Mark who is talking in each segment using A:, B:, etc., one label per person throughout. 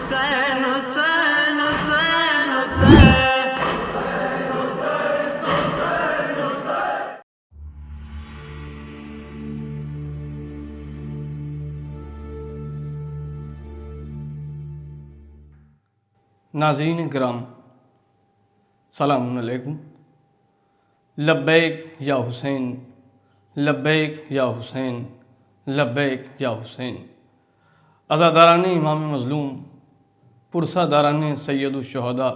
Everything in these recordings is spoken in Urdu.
A: حسین حسین حسین حسین
B: ناظرین کرام، سلام علیکم۔ لبیک یا حسین، لبیک یا حسین، لبیک یا حسین۔ عزاداران امام مظلوم، پرسہ داران سید الشہداء،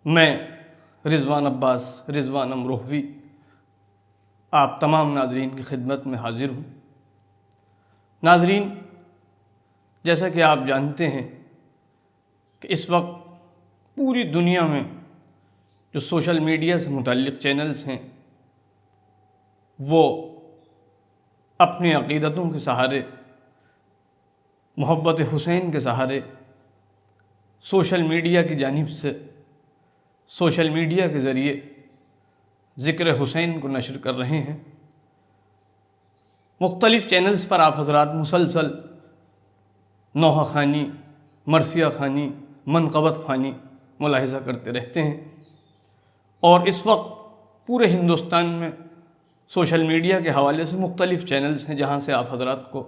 B: میں رضوان عباس رضوان امروہوی آپ تمام ناظرین کی خدمت میں حاضر ہوں۔ ناظرین، جیسا کہ آپ جانتے ہیں کہ اس وقت پوری دنیا میں جو سوشل میڈیا سے متعلق چینلز ہیں وہ اپنی عقیدتوں کے سہارے، محبت حسین کے سہارے، سوشل میڈیا کی جانب سے، سوشل میڈیا کے ذریعے ذکر حسین کو نشر کر رہے ہیں۔ مختلف چینلز پر آپ حضرات مسلسل نوحہ خوانی، مرثیہ خوانی، منقبت خوانی ملاحظہ کرتے رہتے ہیں، اور اس وقت پورے ہندوستان میں سوشل میڈیا کے حوالے سے مختلف چینلز ہیں جہاں سے آپ حضرات کو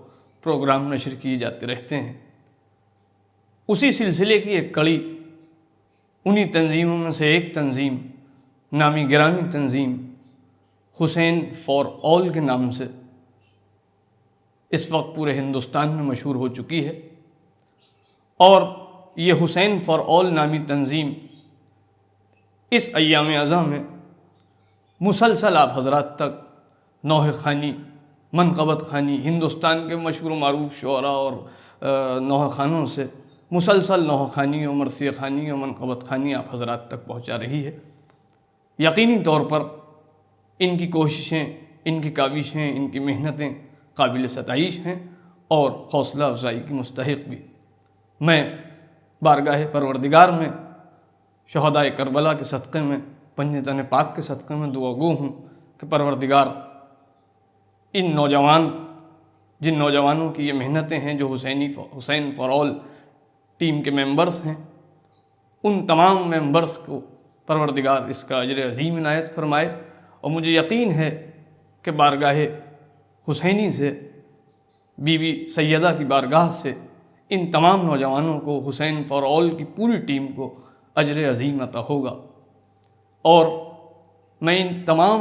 B: پروگرام نشر کیے جاتے رہتے ہیں۔ اسی سلسلے کی ایک کڑی، انہی تنظیموں میں سے ایک تنظیم، نامی گرامی تنظیم حسین فار آل کے نام سے اس وقت پورے ہندوستان میں مشہور ہو چکی ہے، اور یہ حسین فار آل نامی تنظیم اس ایام ازاں میں مسلسل آپ حضرات تک نوحہ خوانی، منقبت خوانی، ہندوستان کے مشہور و معروف شعراء اور نوحہ خوانوں سے مسلسل نوحہ خوانی اور مرثیہ خوانی اور منقبت خوانی آپ حضرات تک پہنچا رہی ہے۔ یقینی طور پر ان کی کوششیں، ان کی کاوشیں، ان کی محنتیں قابل ستائش ہیں اور حوصلہ افزائی کی مستحق بھی۔ میں بارگاہ پروردگار میں شہداء کربلا کے صدقے میں، پنجتن پاک کے صدقے میں دعا گو ہوں کہ پروردگار ان نوجوان، جن نوجوانوں کی یہ محنتیں ہیں جو حسین فار آل ٹیم کے ممبرز ہیں، ان تمام ممبرز کو پروردگار اس کا اجر عظیم عنایت فرمائے، اور مجھے یقین ہے کہ بارگاہ حسینی سے، بی بی سیدہ کی بارگاہ سے ان تمام نوجوانوں کو، حسین فار آل کی پوری ٹیم کو اجر عظیم عطا ہوگا۔ اور میں ان تمام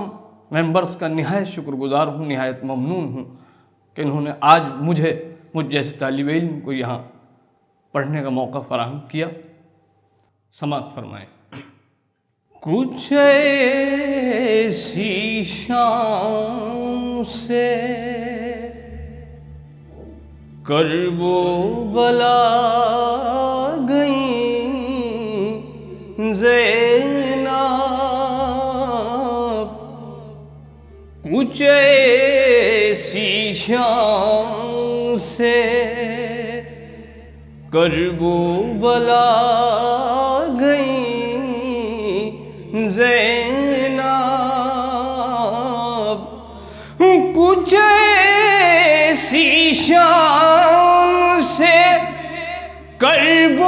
B: ممبرز کا نہایت شکر گزار ہوں، نہایت ممنون ہوں کہ انہوں نے آج مجھ جیسے طالب علم کو یہاں پڑھنے کا موقع فراہم کیا۔ سماعت فرمائیں۔
A: کچھ ایسی شام سے کرب و بلا گئیں زینب، کچھ ایسی شام سے کرب و بلا گئیں زینب، کچھ ایسی شام سے کرب و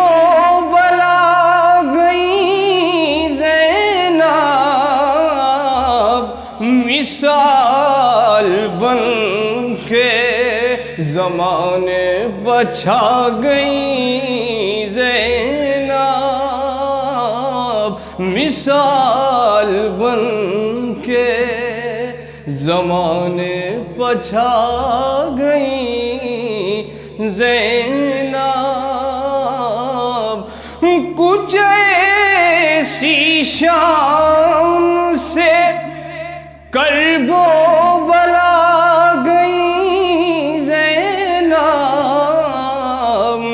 A: بلا گئیں زینب، مثال بن کے زمانے بچھا گئیں زینب، مثال بن کے زمانے بچھا گئیں زینب، کچھ ایسی شام سے کرب و بلا گئیں زینب،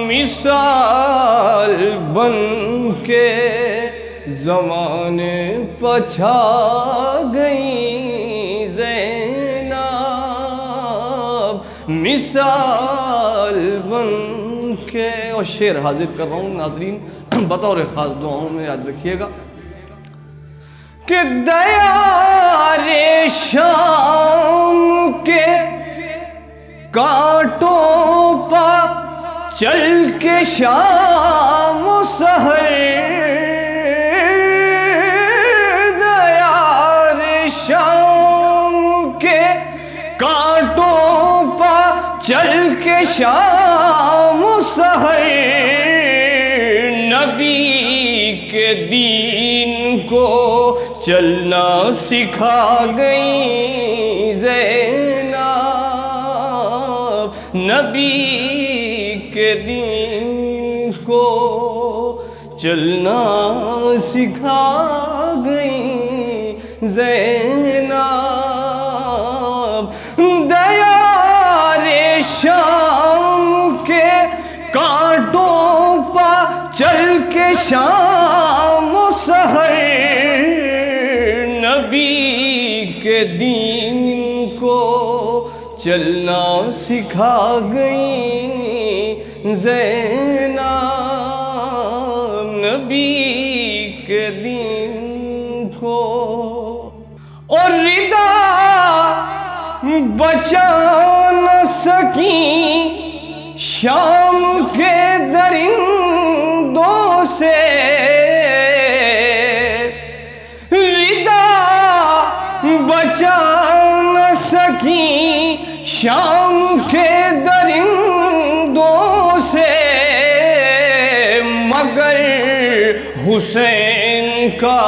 A: مثال بن کے زمانے پچھا گئیں زینب، مثال بن کے۔ اور شعر حاضر کر رہا ہوں ناظرین، بطور خاص دعاؤں میں یاد رکھیے گا کہ دیار شام کے کانٹوں پر چل کے شام و سحر دیار شام کے کانٹوں پا چل کے شام و سحر نبی کے دین کو چلنا سکھا گئی زینب، نبی کے دین کو چلنا سکھا گئی زینب، دیار شام کے کانٹوں پا چل کے شام و سحر نبی کے دین کو چلنا سکھا گئی زینب، نبی کے دین کو، اور ردا بچا نہ سکیں شام کے درندوں سے، ردا بچا نہ سکیں شام کے درندوں سے، مگر حسین کا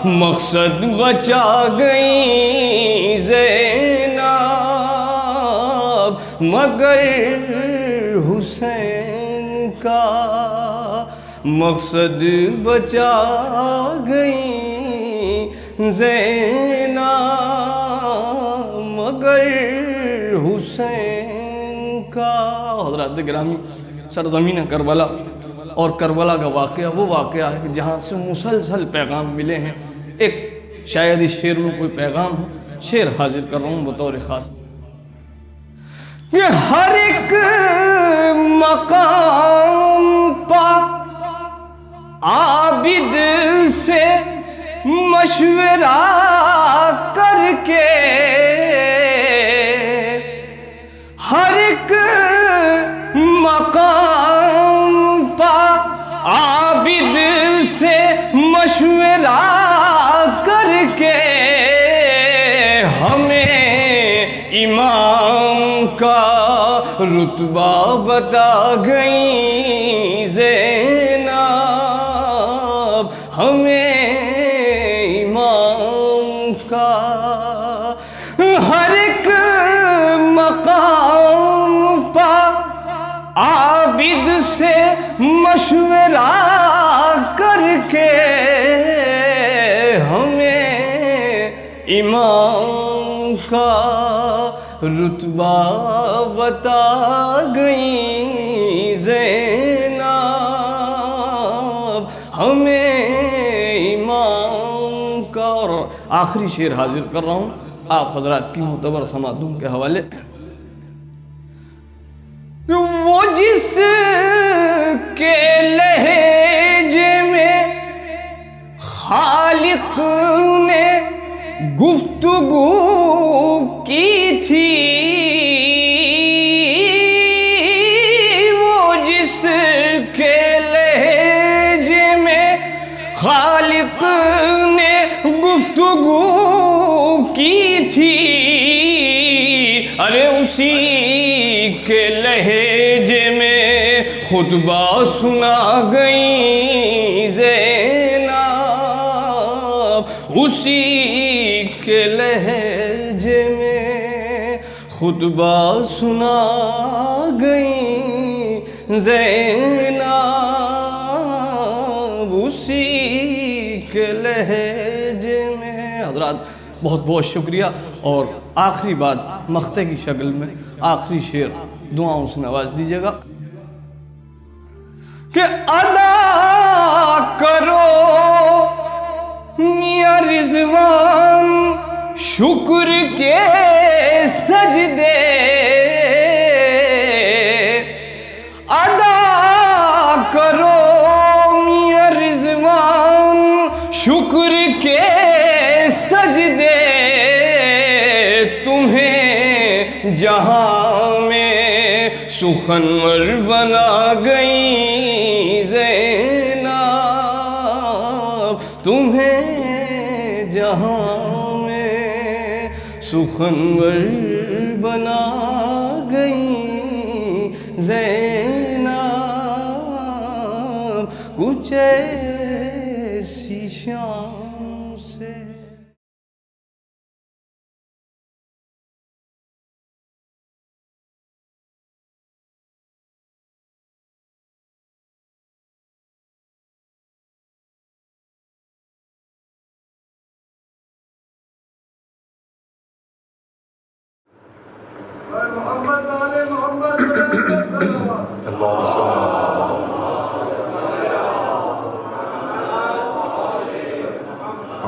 A: مقصد بچا گئی زینب، مگر حسین کا مقصد بچا گئی زینب، مگر حسین کا۔ حضرات گرامی، سرزمین کربلا اور کربلا کا واقعہ وہ واقعہ ہے کہ جہاں سے مسلسل پیغام ملے ہیں۔ ایک شاید اس شعر میں کوئی پیغام ہو، شعر حاضر کر رہا ہوں بطور خاص کہ ہر ایک مقام پا عابد سے مشورہ کر کے، ہر ایک مقام پا عابد سے مشورہ کر کے ہمیں امام کا رتبہ بتا گئی زینب، ہمیں امام کا ہر ایک مقام پا عابد سے مشورہ کر کے ہمیں امام کا رتبہ بتا گئی زینب، ہمیں امام کا۔ اور آخری شعر حاضر کر رہا ہوں آپ حضرات کی معتبر سماعتوں کے حوالے، وہ جس کے لہجے میں خالق نے گفتگو کی تھی، وہ جس کے لہجے میں خالق نے گفتگو کی تھی، ارے اسی کے لہجے میں خطبہ سنا گئی زینب، اسی کے لہجے میں خطبہ سنا گئی زینب، اسی کے لہجے میں۔ حضرات بہت بہت شکریہ، اور آخری بات مقطع کی شکل میں آخری شعر دعاؤں سے نواز دیجیے گا کہ ادا کرو میاں رضوان شکر کے سجدے، ادا کرو میاں رضوان شکر کے سجدے، تمہیں جہاں میں سخنور بنا گئی زینب تمہیں جہاں میں، سخنور بنا گئی زینب کچھ ایسی شان سے۔
C: اللهم صل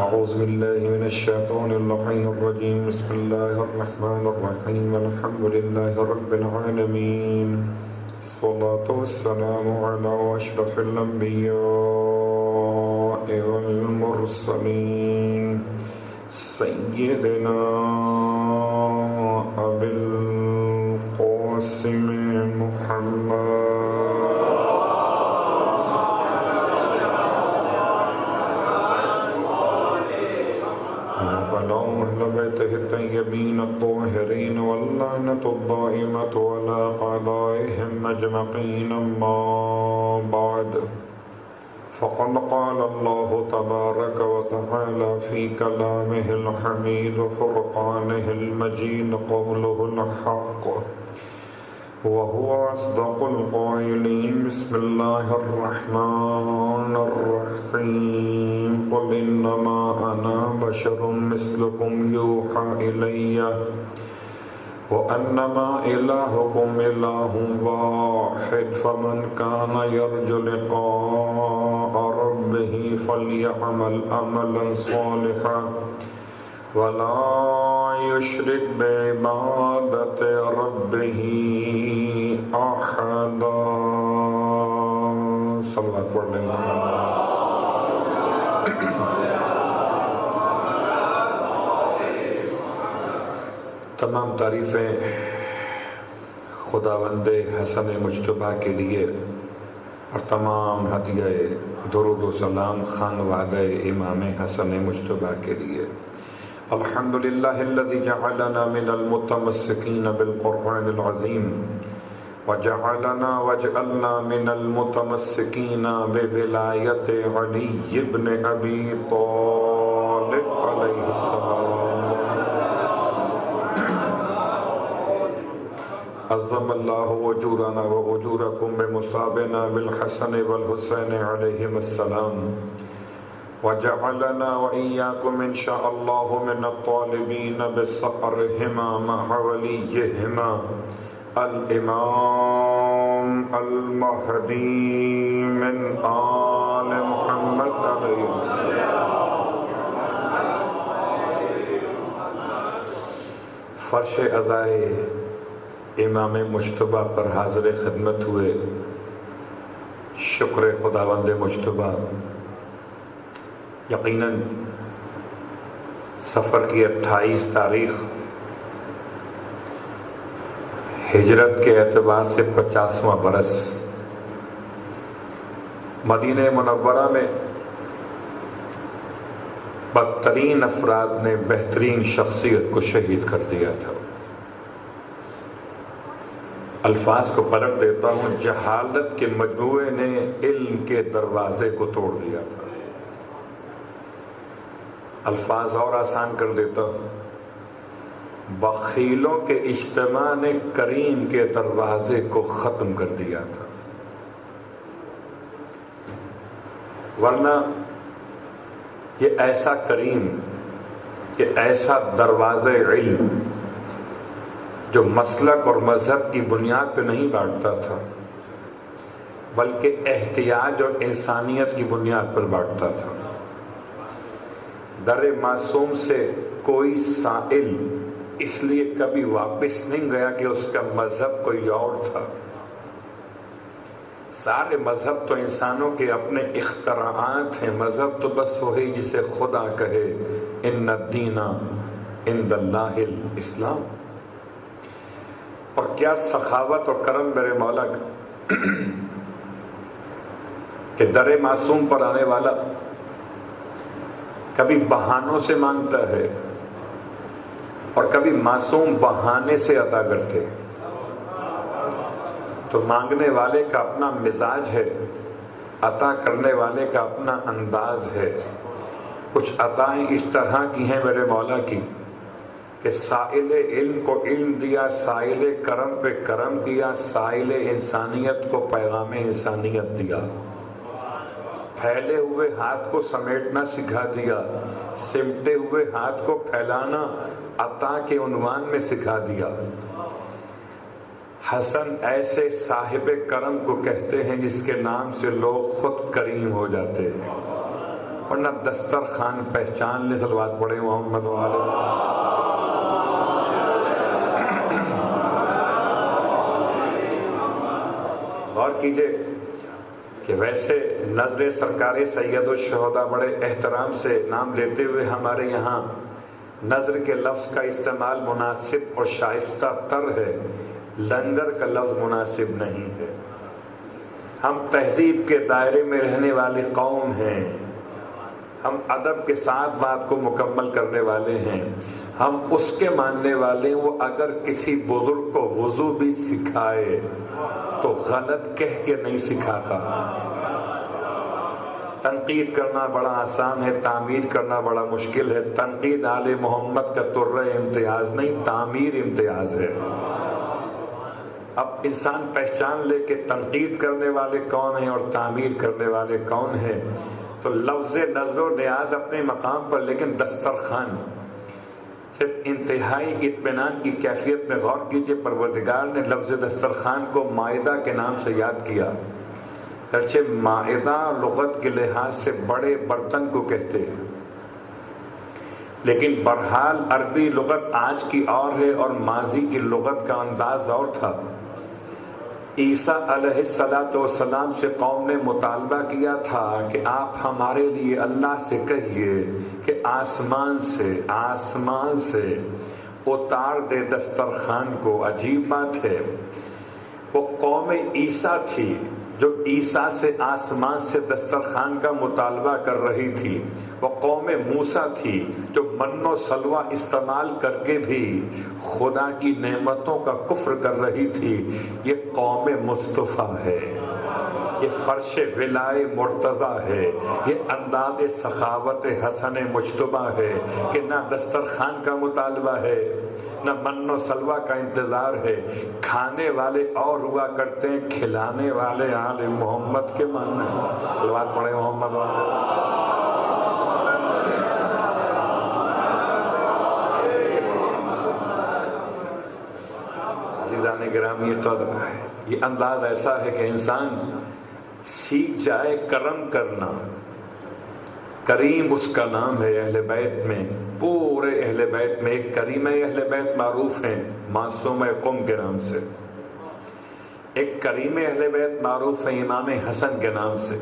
C: أعوذ بالله من الشيطان اللعين الرجيم بسم الله الرحمن الرحيم الحمد لله رب العالمين الصلاة والسلام على أشرف الأنبياء والمرسلين سيدنا أبي القاسم محمد وعلى أهل بيته الطيبين الطاهرين واللعنة الدائمة على أعدائهم أجمعين أما بعد فقد قال الله تبارك وتعالى في كلامه الحميد وفرقانه المجيد قوله الحق وهو أصدق القائلين بسم الله الرحمن الرحيم قل إنما أنا بشر مثلكم يوحى إلي وأنما إلهكم إله واحد فمن كان يرجو لقاء ربه فليعمل عملا صالحا ولا يشرك بعبادة ربه أحدا صلوات پڑھ لیں تمام تعریفیں خداوند حسن مجتبیٰ کے لیے اور تمام ہدیہ درود و سلام خانوادہ امام حسن مجتبیٰ کے لیے۔ الحمدللہ الذی جعلنا من المتمسکین بالقرآن العظیم وجعلنا واجعلنا من المتمسکین بولایت علی بن ابی طالب علیہ السلام۔ عظم اللہ اجورنا واجورکم بمصابنا بالحسن والحسین علیہم السلام وجعلنا وإياكم إن شاء الله من الطالبين بصقرهما مع وليهما الإمام المهدي من آل محمد عليه السلام۔ فرش عزائے امام مجتبیٰ پر حاضر خدمت ہوئے، شکر خداوند مجتبیٰ۔ یقیناً سفر کی 28 تاریخ ہجرت کے اعتبار سے 50واں برس، مدینہ منورہ میں بدترین افراد نے بہترین شخصیت کو شہید کر دیا تھا۔ الفاظ کو پلٹ دیتا ہوں، جہالت کے مجموعے نے علم کے دروازے کو توڑ دیا تھا۔ الفاظ اور آسان کر دیتا ہوں، بخیلوں کے اجتماع نے کریم کے دروازے کو ختم کر دیا تھا۔ ورنہ یہ ایسا کریم، یہ ایسا دروازہ علم جو مسلک اور مذہب کی بنیاد پہ نہیں بانٹتا تھا بلکہ احتیاج اور انسانیت کی بنیاد پر بانٹتا تھا۔ در معصوم سے کوئی سائل اس لیے کبھی واپس نہیں گیا کہ اس کا مذہب کوئی اور تھا۔ سارے مذہب تو انسانوں کے اپنے اختراعات ہیں، مذہب تو بس وہی جسے خدا کہے ان الدین عند اللہ الاسلام۔ اور کیا سخاوت اور کرم میرے مولا کا کہ در معصوم پر آنے والا کبھی بہانوں سے مانگتا ہے اور کبھی معصوم بہانے سے عطا کرتے. تو مانگنے والے کا اپنا مزاج ہے، عطا کرنے والے کا اپنا انداز ہے. کچھ عطائیں اس طرح کی ہیں میرے مولا کی کہ سائل علم کو علم دیا، سائل کرم پہ کرم کیا، سائل انسانیت کو پیغام انسانیت دیا. پھیلے ہوئے ہاتھ کو سمیٹنا سکھا دیا، سمٹے ہوئے ہاتھ کو پھیلانا عطا کے عنوان میں سکھا دیا. حسن ایسے صاحب کرم کو کہتے ہیں جس کے نام سے لوگ خود کریم ہو جاتے ہیں. ورنہ دسترخوان پہچان لے. صلوات پڑھے محمد والے. غور کیجئے کہ ویسے نظر سرکار سید الشہداء بڑے احترام سے نام لیتے ہوئے ہمارے یہاں نظر کے لفظ کا استعمال مناسب اور شائستہ تر ہے، لنگر کا لفظ مناسب نہیں ہے. ہم تہذیب کے دائرے میں رہنے والی قوم ہیں، ہم ادب کے ساتھ بات کو مکمل کرنے والے ہیں، ہم اس کے ماننے والے ہیں وہ اگر کسی بزرگ کو وضو بھی سکھائے تو غلط کہہ کے نہیں سکھاتا. تنقید کرنا بڑا آسان ہے، تعمیر کرنا بڑا مشکل ہے. تنقید آل محمد کا طرہ امتیاز نہیں، تعمیر امتیاز ہے. اب انسان پہچان لے کہ تنقید کرنے والے کون ہیں اور تعمیر کرنے والے کون ہیں. تو لفظ نظر و نیاز اپنے مقام پر، لیکن دسترخوان صرف انتہائی اطمینان کی کیفیت میں غور کیجئے. پروردگار نے لفظ دسترخوان کو مائدہ کے نام سے یاد کیا. اگرچہ مائدہ لغت کے لحاظ سے بڑے برتن کو کہتے ہیں، لیکن بہرحال عربی لغت آج کی اور ہے اور ماضی کی لغت کا انداز اور تھا. عیسیٰ علیہ السلام سے قوم نے مطالبہ کیا تھا کہ آپ ہمارے لیے اللہ سے کہیے کہ آسمان سے اتار دے دسترخوان کو. عجیب بات ہے، وہ قوم عیسیٰ تھی جو عیسیٰ سے آسمان سے دسترخوان کا مطالبہ کر رہی تھی. وہ قوم موسیٰ تھی جو من و سلوہ استعمال کر کے بھی خدا کی نعمتوں کا کفر کر رہی تھی. یہ قوم مصطفیٰ ہے، یہ فرش ولائے مرتضیٰ ہے، یہ انداز سخاوت حسن مجتبیٰ ہے کہ نہ دسترخوان کا مطالبہ ہے نہ من و سلوہ کا انتظار ہے. کھانے والے اور ہوا کرتے ہیں، کھلانے والے آل محمد کے ماننے. صلوات پڑھے محمد والے. عزیزان گرامی قدر، یہ انداز ایسا ہے کہ انسان سیکھ جائے کرم کرنا. کریم اس کا نام ہے. اہل بیت میں، پورے اہل بیت میں ایک کریم اہل بیت معروف ہیں معصوم قم کے نام سے، ایک کریم اہل بیت معروف ہے امام حسن کے نام سے.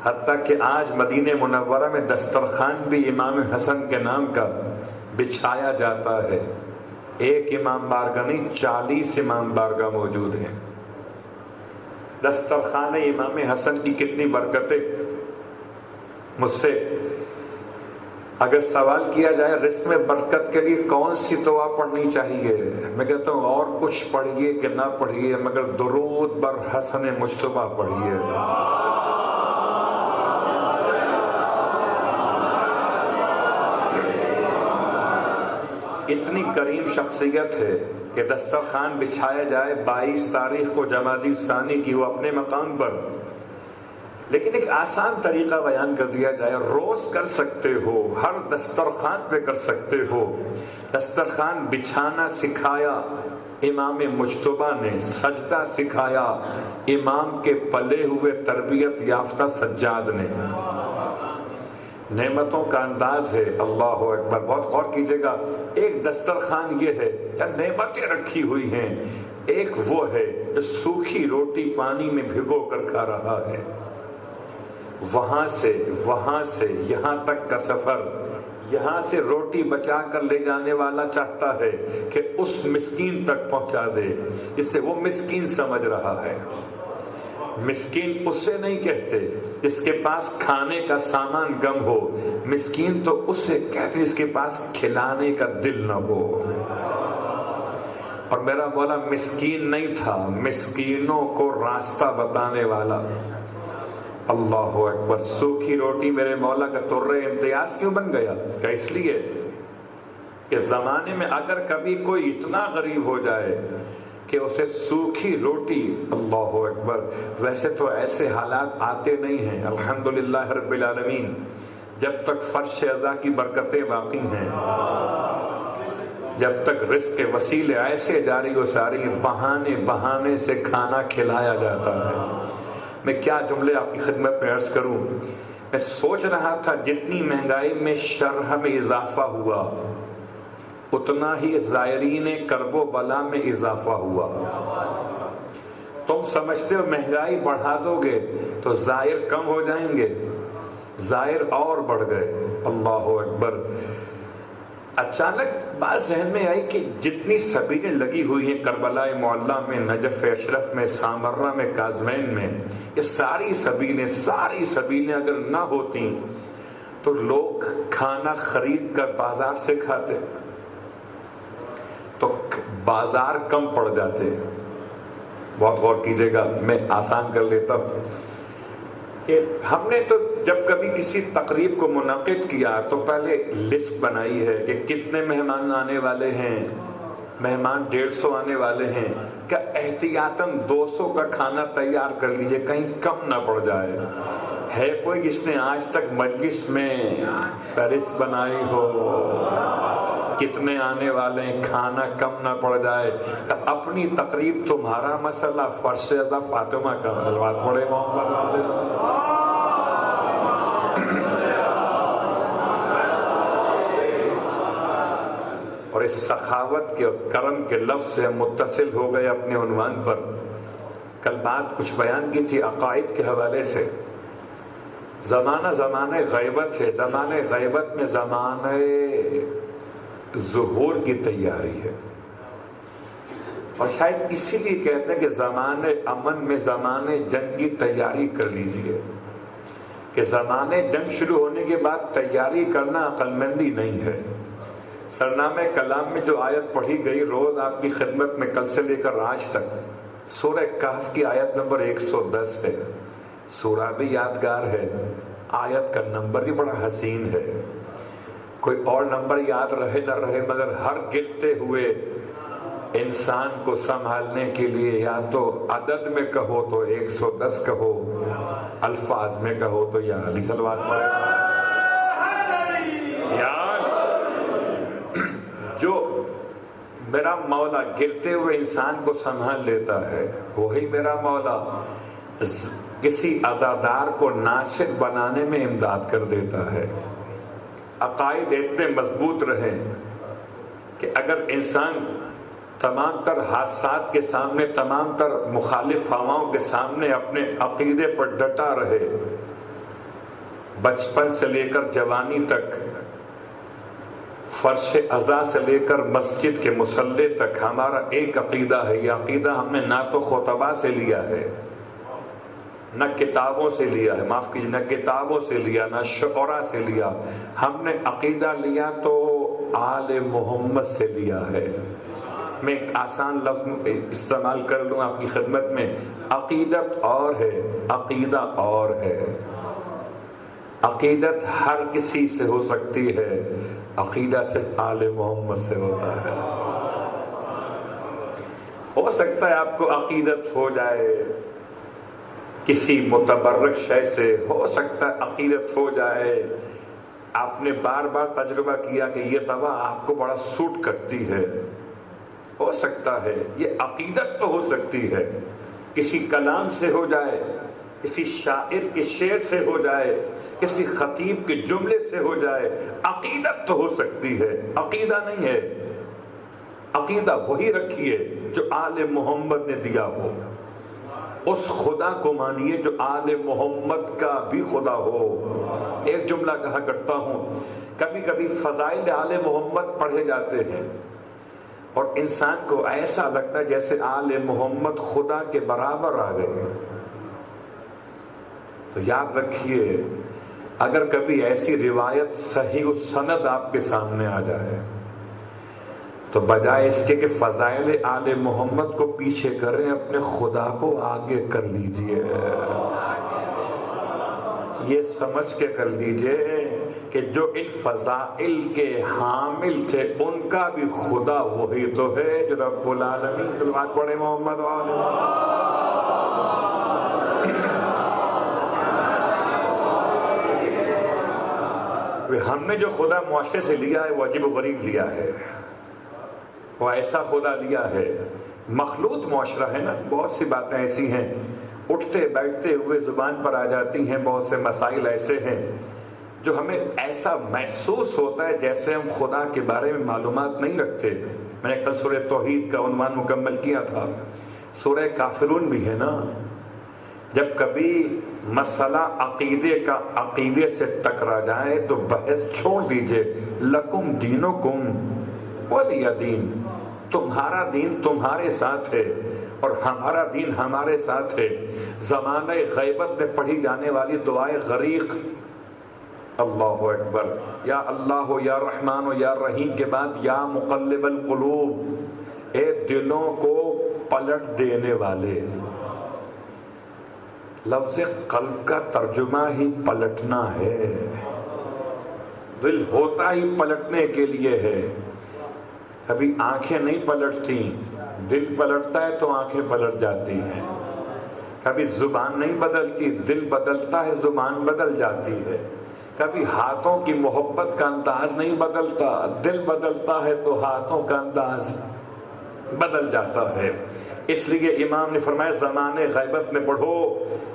C: حتیٰ کہ آج مدینہ منورہ میں دسترخوان بھی امام حسن کے نام کا بچھایا جاتا ہے. ایک امام بارگاہ نہیں، 40 امام بارگاہ موجود ہیں. دسترخوان امام حسن کی کتنی برکتیں. مجھ سے اگر سوال کیا جائے رزق میں برکت کے لیے کون سی دعا پڑھنی چاہیے، میں کہتا ہوں اور کچھ پڑھیے کہ نہ پڑھیے مگر درود بر حسن مجتبیٰ پڑھیے. اتنی کریم شخصیت ہے کہ دسترخوان بچھایا جائے 22 تاریخ کو جمادی ثانی کی، وہ اپنے مقام پر، لیکن ایک آسان طریقہ بیان کر دیا جائے. روز کر سکتے ہو، ہر دسترخوان پہ کر سکتے ہو. دسترخوان بچھانا سکھایا امام مجتبیٰ نے، سجدہ سکھایا امام کے پلے ہوئے تربیت یافتہ سجاد نے. نعمتوں کا انداز ہے. اللہ اکبر. بہت غور کیجئے گا. ایک دسترخوان یہ ہے یا نعمتیں رکھی ہوئی ہیں، ایک وہ ہے جو سوکھی روٹی پانی میں بھگو کر کھا رہا ہے. وہاں سے یہاں تک کا سفر یہاں سے روٹی بچا کر لے جانے والا چاہتا ہے کہ اس مسکین تک پہنچا دے جسے وہ مسکین سمجھ رہا ہے. مسکین اسے نہیں کہتے جس کے پاس کھانے کا سامان کم ہو، مسکین تو اسے کہتے جس کے پاس کھلانے کا دل نہ ہو. اور میرا مولا مسکین نہیں تھا، مسکینوں کو راستہ بتانے والا. اللہ اکبر. سوکھی روٹی میرے مولا کا طرے امتیاز کیوں بن گیا؟ کہ اس لیے کہ زمانے میں اگر کبھی کوئی اتنا غریب ہو جائے کہ اسے سوکھی روٹی، اللہ اکبر، ویسے تو ایسے حالات آتے نہیں ہیں الحمدللہ رب العالمین، جب تک فرش ازا کی برکتیں باقی ہیں، جب تک رزق کے وسیلے ایسے جاری و ساری، بہانے بہانے سے کھانا کھلایا جاتا ہے. میں کیا جملے آپ کی خدمت میں عرض کروں. میں سوچ رہا تھا جتنی مہنگائی میں شرح میں اضافہ ہوا اتنا ہی زائرین کرب و بلا میں اضافہ ہوا. تم سمجھتے ہو مہنگائی بڑھا دو گے تو زائر کم ہو جائیں گے، زائر اور بڑھ گئے. اللہ اکبر. اچانک بات ذہن میں آئی کہ جتنی سبیلیں لگی ہوئی ہیں کربلا معلیٰ میں، نجف اشرف میں، سامرہ میں، کاظمین میں، یہ ساری سبیلیں اگر نہ ہوتی تو لوگ کھانا خرید کر بازار سے کھاتے تو بازار کم پڑ جاتے. بہت غور کیجئے گا، میں آسان کر لیتا ہوں کہ ہم نے تو جب کبھی کسی تقریب کو منعقد کیا تو پہلے لسٹ بنائی ہے کہ کتنے مہمان آنے والے ہیں. مہمان 150 آنے والے ہیں، کیا احتیاطاً 200 کا کھانا تیار کر لیجئے کہیں کم نہ پڑ جائے. ہے کوئی جس نے آج تک مجلس میں فہرست بنائی ہو کتنے آنے والے ہیں، کھانا کم نہ پڑ جائے؟ اپنی تقریب تمہارا مسئلہ، فرش ازا فاطمہ کا سلوات پڑھے محمد. اور اس سخاوت کے اور کرم کے لفظ سے ہم متصل ہو گئے اپنے عنوان پر. کل بات کچھ بیان کی تھی عقائد کے حوالے سے. زمانہ غیبت ہے، زمانہ غیبت میں زمانہ ظہور کی تیاری ہے. اور شاید اسی لیے کہتے ہیں کہ زمانے امن میں زمانے جنگ کی تیاری کر لیجئے، کہ زمانے جنگ شروع ہونے کے بعد تیاری کرنا عقل مندی نہیں ہے. سرنامہ کلام میں جو آیت پڑھی گئی روز آپ کی خدمت میں کل سے لے کر آج تک، سورہ کہف کی آیت نمبر 110 ہے. سورہ بھی یادگار ہے، آیت کا نمبر بھی بڑا حسین ہے. کوئی اور نمبر یاد رہے نہ رہے مگر ہر گرتے ہوئے انسان کو سنبھالنے کے لیے یا تو عدد میں کہو تو 110 کہو، الفاظ میں کہو تو یا علی صلوات پڑھے. جو میرا مولا گرتے ہوئے انسان کو سنبھال لیتا ہے وہی میرا مولا کسی عزادار کو ناصر بنانے میں امداد کر دیتا ہے. عقائد اتنے مضبوط رہیں کہ اگر انسان تمام تر حادثات کے سامنے، تمام تر مخالف ہواؤں کے سامنے اپنے عقیدے پر ڈٹا رہے، بچپن سے لے کر جوانی تک، فرش ازا سے لے کر مسجد کے مصلی تک ہمارا ایک عقیدہ ہے. یہ عقیدہ ہم نے نہ تو خطبہ سے لیا ہے، نہ کتابوں سے لیا ہے، معاف کیجیے، نہ کتابوں سے لیا، نہ شعراء سے لیا. ہم نے عقیدہ لیا تو آل محمد سے لیا ہے. میں ایک آسان لفظ استعمال کر لوں آپ کی خدمت میں، عقیدت اور ہے، عقیدہ اور ہے. عقیدت ہر کسی سے ہو سکتی ہے، عقیدہ صرف آل محمد سے ہوتا ہے. ہو سکتا ہے آپ کو عقیدت ہو جائے کسی متبرک شے سے، ہو سکتا ہے عقیدت ہو جائے آپ نے بار بار تجربہ کیا کہ یہ دوا آپ کو بڑا سوٹ کرتی ہے، ہو سکتا ہے یہ عقیدت تو ہو سکتی ہے. کسی کلام سے ہو جائے، کسی شاعر کے شعر سے ہو جائے، کسی خطیب کے جملے سے ہو جائے، عقیدت تو ہو سکتی ہے، عقیدہ نہیں ہے. عقیدہ وہی رکھیے جو آل محمد نے دیا ہو، اس خدا کو مانیے جو آل محمد کا بھی خدا ہو. ایک جملہ کہا کرتا ہوں کبھی کبھی فضائل آل محمد پڑھے جاتے ہیں اور انسان کو ایسا لگتا ہے جیسے آل محمد خدا کے برابر آ گئے. تو یاد رکھیے اگر کبھی ایسی روایت صحیح السند آپ کے سامنے آ جائے تو بجائے اس کے کہ فضائل آل محمد کو پیچھے کریں اپنے خدا کو آگے کر لیجئے. یہ سمجھ کے کر لیجئے کہ جو ان فضائل کے حامل تھے ان کا بھی خدا وہی تو ہے جو رب العالمین. صلوات پڑھے محمد ہم نے جو خدا معاشرے سے لیا ہے وہ عجیب و غریب لیا ہے. وہ ایسا خدا لیا ہے. مخلوط معاشرہ ہے نا, بہت سی باتیں ایسی ہیں اٹھتے بیٹھتے ہوئے زبان پر آ جاتی ہیں. بہت سے مسائل ایسے ہیں جو ہمیں ایسا محسوس ہوتا ہے جیسے ہم خدا کے بارے میں معلومات نہیں رکھتے. میں نے کل سورہ توحید کا عنوان مکمل کیا تھا. سورہ کافرون بھی ہے نا. جب کبھی مسئلہ عقیدے کا عقیدے سے ٹکرا جائے تو بحث چھوڑ دیجئے. لکم دینکم ولی دین. تمہارا دین تمہارے ساتھ ہے اور ہمارا دین ہمارے ساتھ ہے. زمانہ غیبت میں پڑھی جانے والی دعائے غریق اللہ اکبر یا اللہ یا رحمان یا رحیم کے بعد یا مقلب القلوب, اے دلوں کو پلٹ دینے والے. لفظ قلب کا ترجمہ ہی پلٹنا ہے. دل ہوتا ہی پلٹنے کے لیے ہے. کبھی آنکھیں نہیں پلٹتی, دل پلٹتا ہے تو آنکھیں پلٹ جاتی ہیں. کبھی زبان نہیں بدلتی, دل بدلتا ہے زبان بدل جاتی ہے. کبھی ہاتھوں کی محبت کا انداز نہیں بدلتا, دل بدلتا ہے تو ہاتھوں کا انداز بدل جاتا ہے. اس لیے امام نے فرمایا زمانے غیبت میں پڑھو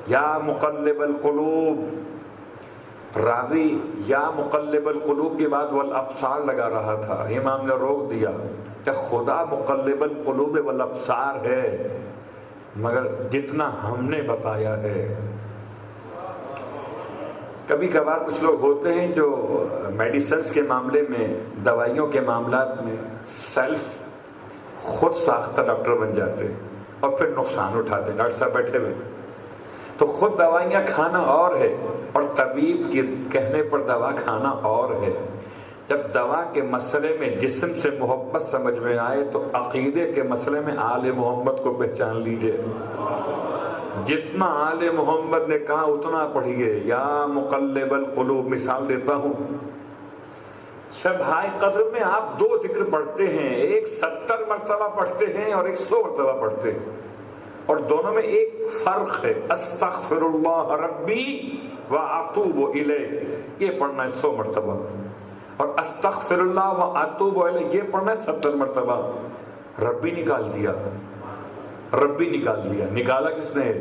C: یا مقلب القلوب. راوی یا مقلب القلوب کے بعد والابصار لگا رہا تھا, امام نے روک دیا کہ خدا مقلب القلوب والابصار ہے مگر جتنا ہم نے بتایا ہے. کبھی کبھار کچھ لوگ ہوتے ہیں جو میڈیسنز کے معاملے میں, دوائیوں کے معاملات میں سیلف خود ساختہ ڈاکٹر بن جاتے اور پھر نقصان اٹھاتے. ڈاکٹر صاحب بیٹھے ہوئے تو خود دوائیاں کھانا اور ہے اور طبیب کے کہنے پر دوا کھانا اور ہے. جب دوا کے مسئلے میں جسم سے محبت سمجھ میں آئے تو عقیدے کے مسئلے میں آل محمد کو پہچان لیجئے. جتنا آل محمد نے کہا اتنا پڑھیے. یا مقلب القلوب, مثال دیتا ہوں, شب ہائے قدر میں آپ دو ذکر پڑھتے ہیں, ایک 70 مرتبہ پڑھتے ہیں اور ایک 100 مرتبہ پڑھتے ہیں, اور دونوں میں ایک فرق ہے. استغفر اللہ ربی واتوب الیہ یہ پڑھنا ہے 100 مرتبہ, اور استغفر اللہ واتوب الیہ یہ پڑھنا ہے 70 مرتبہ. ربی نکال دیا, ربی نکال دیا. نکالا کس نے؟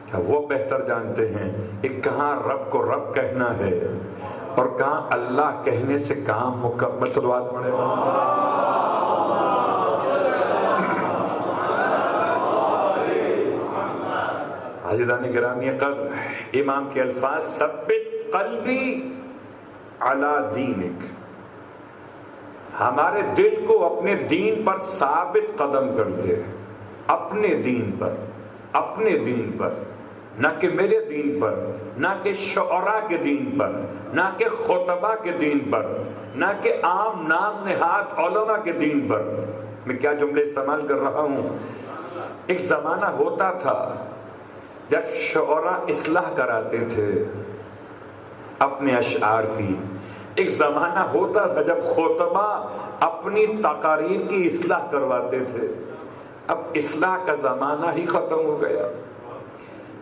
C: کیا وہ بہتر جانتے ہیں کہ کہاں رب کو رب کہنا ہے اور کہاں اللہ کہنے سے کام مکمل. صلوات پڑھے. عزیزان گرامی قدر, امام کے الفاظ ثبت قلبی علی دینک, ہمارے دل کو اپنے دین پر ثابت قدم کر دے. اپنے دین پر, اپنے دین پر, نہ کہ میرے دین پر, نہ کہ شعراء کے دین پر, نہ کہ خطبہ کے دین پر, نہ کہ عام نام نہاد علماء کے دین پر. میں کیا جملے استعمال کر رہا ہوں. ایک زمانہ ہوتا تھا جب شعراء اصلاح کراتے تھے اپنے اشعار کی. ایک زمانہ ہوتا تھا جب خطبہ اپنی تقاریر کی اصلاح کرواتے تھے. اب اصلاح کا زمانہ ہی ختم ہو گیا.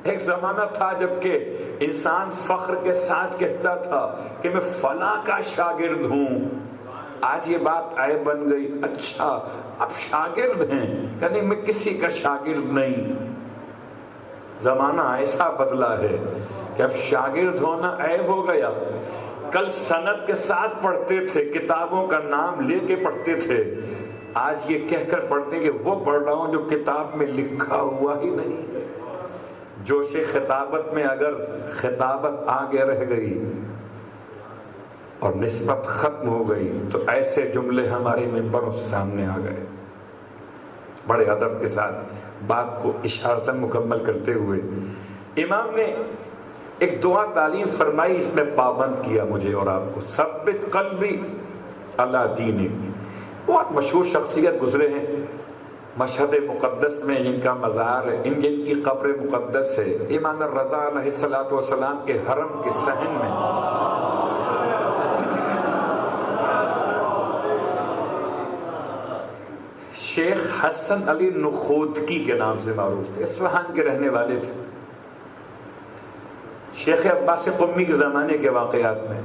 C: ایک زمانہ تھا جب کہ انسان فخر کے ساتھ کہتا تھا کہ میں فلاں کا شاگرد ہوں. آج یہ بات عیب بن گئی. اچھا اب شاگرد ہیں, یعنی میں کسی کا شاگرد نہیں. زمانہ ایسا بدلا ہے کہ اب شاگرد ہونا عیب ہو گیا. کل سند کے ساتھ پڑھتے تھے, کتابوں کا نام لے کے پڑھتے تھے, آج یہ کہہ کر پڑھتے کہ وہ پڑھ رہا ہوں جو کتاب میں لکھا ہوا ہی نہیں ہے. جوش خطابت میں اگر خطابت آگے رہ گئی اور نسبت ختم ہو گئی تو ایسے جملے ہمارے منبروں سے سامنے آ گئے. بڑے ادب کے ساتھ بات کو اشارتاً مکمل کرتے ہوئے امام نے ایک دعا تعلیم فرمائی، اس میں پابند کیا مجھے اور آپ کو. ثبت قلبی علی دینک. بہت مشہور شخصیت گزرے ہیں مشہد مقدس میں، جن کا مزار ہے، جن کی قبر مقدس ہے، امام رضا علیہ السلام کے حرم کے صحن میں. شیخ حسن علی نخودکی کے نام سے معروف تھے، اصفہان کے رہنے والے تھے. شیخ عباس قمی کے زمانے کے واقعات میں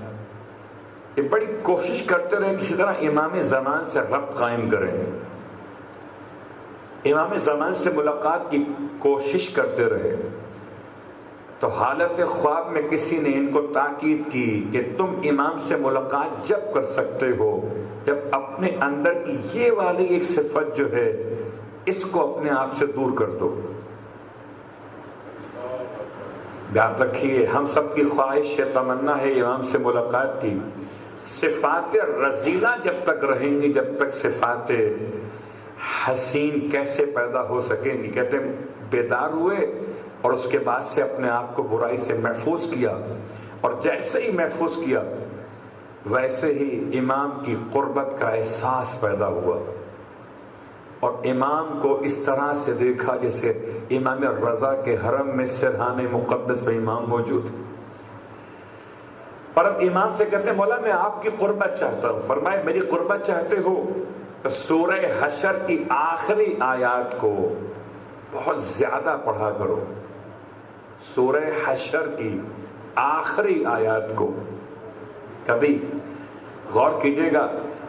C: یہ بڑی کوشش کرتے رہے کسی طرح امام زمان سے ربط قائم کریں، امام زمان سے ملاقات کی کوشش کرتے رہے. تو حالت خواب میں کسی نے ان کو تاکید کی کہ تم امام سے ملاقات جب کر سکتے ہو جب اپنے اندر کی یہ والی ایک صفت جو ہے اس کو اپنے آپ سے دور کر دو. یاد رکھیے، ہم سب کی خواہش ہے، تمنا ہے امام سے ملاقات کی. صفات رذیلہ جب تک رہیں گی، جب تک صفات حسین کیسے پیدا ہو سکیں گی؟ کہتے ہیں بیدار ہوئے اور اس کے بعد سے اپنے آپ کو برائی سے محفوظ کیا، اور جیسے ہی محفوظ کیا ویسے ہی امام کی قربت کا احساس پیدا ہوا، اور امام کو اس طرح سے دیکھا جیسے امام رضا کے حرم میں سرحان مقدس میں امام موجود. اور اب امام سے کہتے ہیں مولا میں آپ کی قربت چاہتا ہوں. فرمائے میری قربت چاہتے ہو تو سورہ حشر کی آخری آیات کو بہت زیادہ پڑھا کرو. سورہ حشر کی آخری آیات کو کبھی غور کیجئے گا،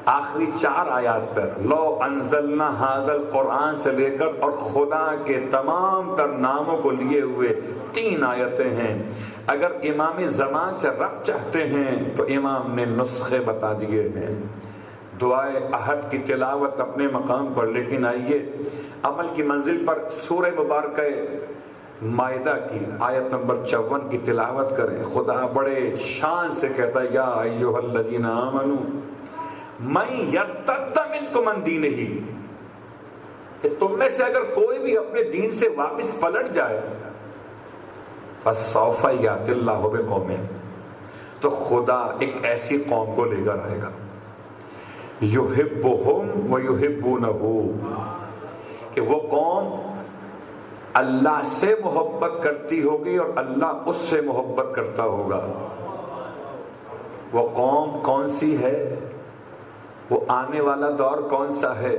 C: آخری 4 آیات پر لو انزلنا ھذا القرآن سے لے کر اور خدا کے تمام تر ناموں کو لیے ہوئے 3 آیتیں ہیں. اگر امام زمان سے رب چاہتے ہیں تو امام نے نسخے بتا دیے ہیں. دعائے احد کی تلاوت اپنے مقام پر، لیکن آئیے عمل کی منزل پر سورہ مبارکہ مائدہ کی آیت نمبر 54 کی تلاوت کریں. خدا بڑے شان سے کہتا ہے یا ایھا الذین آمنوا من یرتد منکم عن دینہ، کہ تم میں سے اگر کوئی بھی اپنے دین سے واپس پلٹ جائے فسوف یأتی اللہ بقوم، تو خدا ایک ایسی قوم کو لے کر آئے گا یحبہم ویحبونہ، کہ وہ قوم اللہ سے محبت کرتی ہوگی اور اللہ اس سے محبت کرتا ہوگا. وہ قوم کون سی ہے؟ وہ آنے والا دور کون سا ہے؟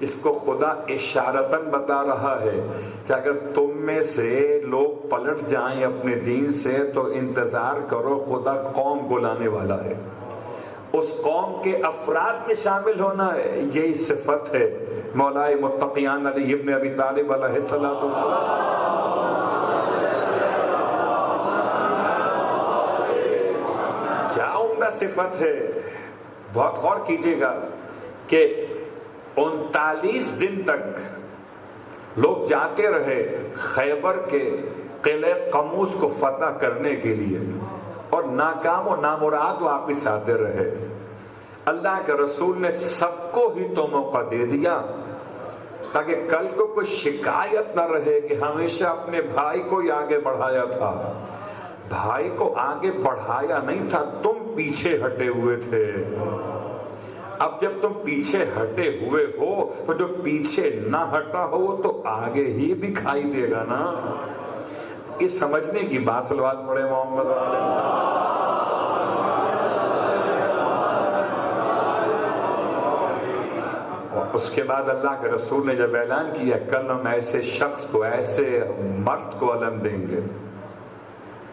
C: اس کو خدا اشارتاً بتا رہا ہے کہ اگر تم میں سے لوگ پلٹ جائیں اپنے دین سے تو انتظار کرو، خدا قوم کو لانے والا ہے. اس قوم کے افراد میں شامل ہونا ہے. یہی صفت ہے مولائے متقیان علی ابن ابی طالب علیہ السلام. کیا عمدہ صفت ہے. بہت غور کیجئے گا کہ 39 دن تک لوگ جاتے رہے خیبر کے قلعہ قموس کو فتح کرنے کے لیے، اور ناکام و نامراد واپس آتے رہے. اللہ کے رسول نے سب کو ہی تو موقع دے دیا تاکہ کل کو کوئی شکایت نہ رہے کہ ہمیشہ اپنے بھائی کو ہی آگے بڑھایا تھا. بھائی کو آگے بڑھایا نہیں تھا، تم پیچھے ہٹے ہوئے تھے. اب جب تم پیچھے ہٹے ہوئے ہو تو جو پیچھے نہ ہٹا ہو تو آگے ہی دکھائی دے گا نا. یہ سمجھنے کی بات سلوات پڑھے محمد اس کے بعد اللہ کے رسول نے جب اعلان کیا کل ہم ایسے شخص کو، ایسے مرد کو علم دیں گے،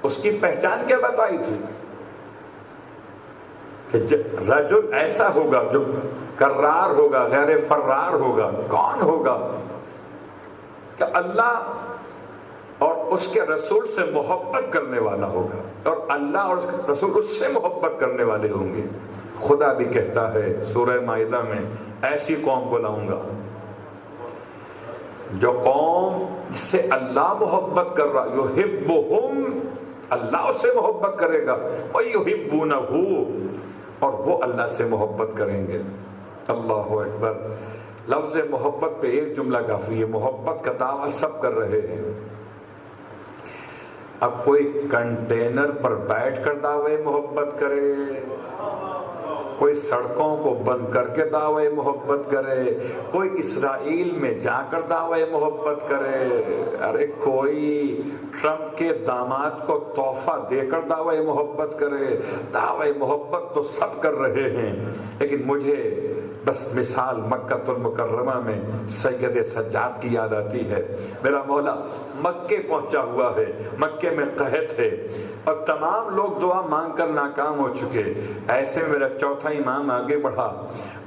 C: اس کی پہچان کیا بتائی تھی کہ رجل ایسا ہوگا جو کرار ہوگا، غیر فرار ہوگا. کون ہوگا؟ کہ اللہ اور اس کے رسول سے محبت کرنے والا ہوگا، اور اللہ اور رسول اس سے محبت کرنے والے ہوں گے. خدا بھی کہتا ہے سورہ مائدہ میں ایسی قوم کو لاؤں گا جو قوم سے اللہ محبت کر رہا، یحبہم اللہ اس سے محبت کرے گا، وَيُحِبُّونَهُ، اور وہ اللہ سے محبت کریں گے۔ اللہ اکبر۔ لفظ محبت پہ ایک جملہ کافی ہے، محبت کا دعویٰ سب کر رہے ہیں۔ اب کوئی کنٹینر پر بیٹھ کر دعوے محبت کرے، کوئی سڑکوں کو بند کر کے دعوے محبت کرے، کوئی اسرائیل میں جا کر دعوے محبت کرے، ارے کوئی ٹرمپ کے داماد کو تحفہ دے کر دعوے محبت کرے، دعوے محبت تو سب کر رہے ہیں، لیکن مجھے بس مثال مکہ المکرمہ میں سید سجاد کی یاد آتی ہے۔ میرا مولا مکے پہنچا ہوا ہے، مکے میں قحط ہے اور تمام لوگ دعا مانگ کر ناکام ہو چکے، ایسے میں میرا چوتھا امام آگے بڑھا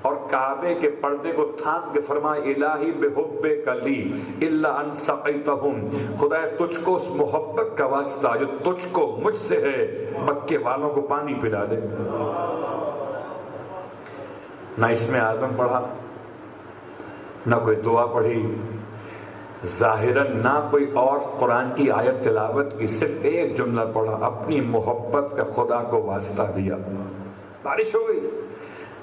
C: اور کعبے کے پردے کو تھام کے فرمایا الہی بحبک لی الا ان سقیتہم، خدا تجھ کو اس محبت کا واسطہ جو تجھ کو مجھ سے ہے، مکے والوں کو پانی پلا دے۔ نہ اس میں اعظم پڑھا، نہ کوئی دعا پڑھی، ظاہراً نہ کوئی اور قرآن کی آیت تلاوت کی، صرف ایک جملہ پڑھا، اپنی محبت کا خدا کو واسطہ دیا۔ بارش ہو گئی،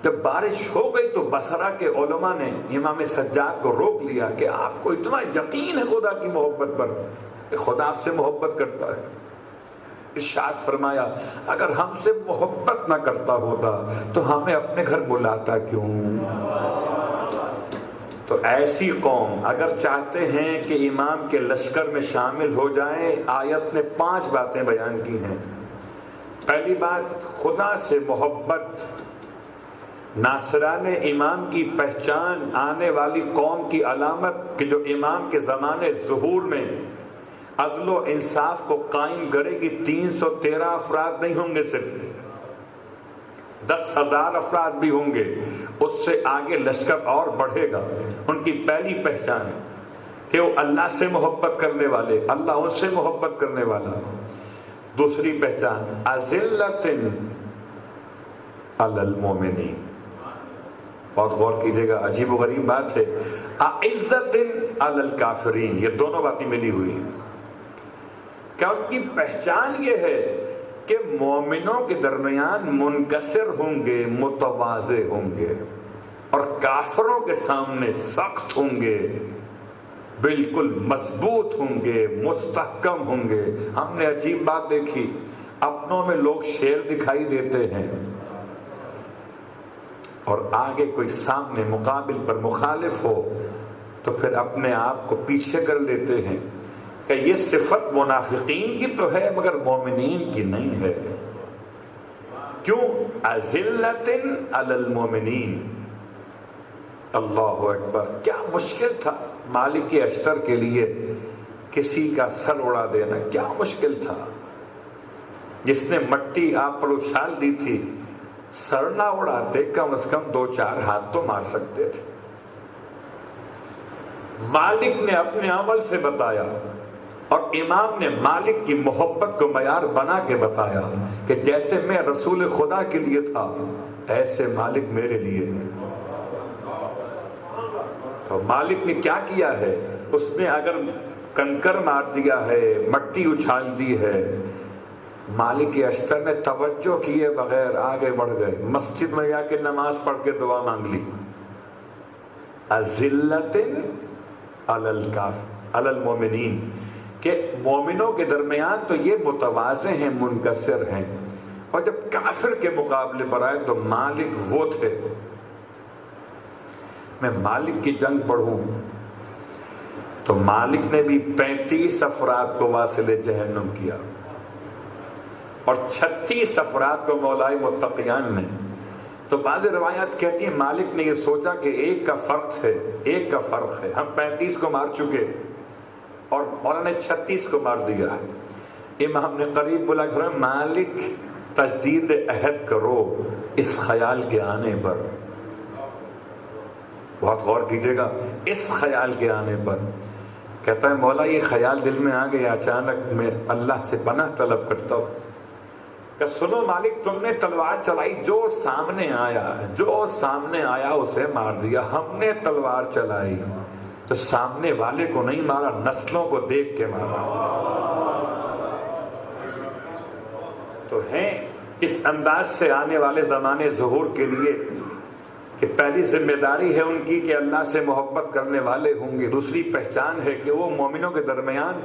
C: جب بارش ہو گئی تو بصرہ کے علماء نے امام سجاد کو روک لیا کہ آپ کو اتنا یقین ہے خدا کی محبت پر کہ خدا آپ سے محبت کرتا ہے؟ ارشاد فرمایا اگر ہم سے محبت نہ کرتا ہوتا تو ہمیں اپنے گھر بلاتا کیوں؟ تو ایسی قوم اگر چاہتے ہیں کہ امام کے لشکر میں شامل ہو جائیں، آیت نے 5 باتیں بیان کی ہیں۔ پہلی بات، خدا سے محبت ناصران امام کی پہچان، آنے والی قوم کی علامت کہ جو امام کے زمانے ظہور میں عدل و انصاف کو قائم کرے گی، 313 افراد نہیں ہوں گے، صرف 10,000 افراد بھی ہوں گے، اس سے آگے لشکر اور بڑھے گا۔ ان کی پہلی پہچان کہ وہ اللہ سے محبت کرنے والے، اللہ ان سے محبت کرنے والا۔ دوسری پہچان اذلۃ علی المومنین، بہت غور کیجئے گا، عجیب و غریب بات ہے، اعزۃ علی الکافرین، یہ دونوں باتیں ملی ہوئی ہیں۔ کیا ان کی پہچان یہ ہے کہ مومنوں کے درمیان منکسر ہوں گے، متواضع ہوں گے، اور کافروں کے سامنے سخت ہوں گے، بالکل مضبوط ہوں گے، مستحکم ہوں گے۔ ہم نے عجیب بات دیکھی، اپنوں میں لوگ شیر دکھائی دیتے ہیں اور آگے کوئی سامنے مقابل پر مخالف ہو تو پھر اپنے آپ کو پیچھے کر لیتے ہیں کہ یہ صفت منافقین کی تو ہے مگر مومنین کی نہیں ہے۔ کیوں؟ اذلۃ علی المومنین۔ اللہ اکبر، کیا مشکل تھا مالک اشتر کے لیے کسی کا سر اڑا دینا، کیا مشکل تھا۔ جس نے مٹی آپ پر اچھال دی تھی، سر نہ اڑاتے، کم از کم 2-4 ہاتھ تو مار سکتے تھے۔ مالک نے اپنے عمل سے بتایا اور امام نے مالک کی محبت کو معیار بنا کے بتایا کہ جیسے میں رسول خدا کے لیے تھا ایسے مالک میرے لیے ہے۔ تو مالک نے کیا کیا ہے؟ اس نے اگر کنکر مار دیا ہے، مٹی اچھال دی ہے، مالک اشتر نے توجہ کیے بغیر آگے بڑھ گئے، مسجد میں جا کے نماز پڑھ کے دعا مانگ لی۔ اذلۃ علی المومنین، کہ مومنوں کے درمیان تو یہ متواضع ہیں، منکسر ہیں، اور جب کافر کے مقابلے پر آئے تو مالک وہ تھے۔ میں مالک کی جنگ پڑھوں تو مالک نے بھی 35 افراد کو واصل جہنم کیا اور 36 افراد کو مولائے متقیان نے۔ تو بعض روایات کہتی ہیں مالک نے یہ سوچا کہ ایک کا فرق ہے، ہم 35 کو مار چکے اور مولا نے 36 کو مار دیا ہے۔ امام نے قریب بلا کر مالک تجدید عہد کرو اس خیال کے آنے پر، بہت غور کیجئے گا، اس خیال کے آنے پر۔ کہتا ہے مولا یہ خیال دل میں آ گیا اچانک، میں اللہ سے پناہ طلب کرتا ہوں کہ سنو مالک، تم نے تلوار چلائی، جو سامنے آیا اسے مار دیا۔ ہم نے تلوار چلائی تو سامنے والے کو نہیں مارا، نسلوں کو دیکھ کے مارا۔ تو ہیں اس انداز سے آنے والے زمانے ظہور کے لیے کہ پہلی ذمہ داری ہے ان کی کہ اللہ سے محبت کرنے والے ہوں گے. دوسری پہچان ہے کہ وہ مومنوں کے درمیان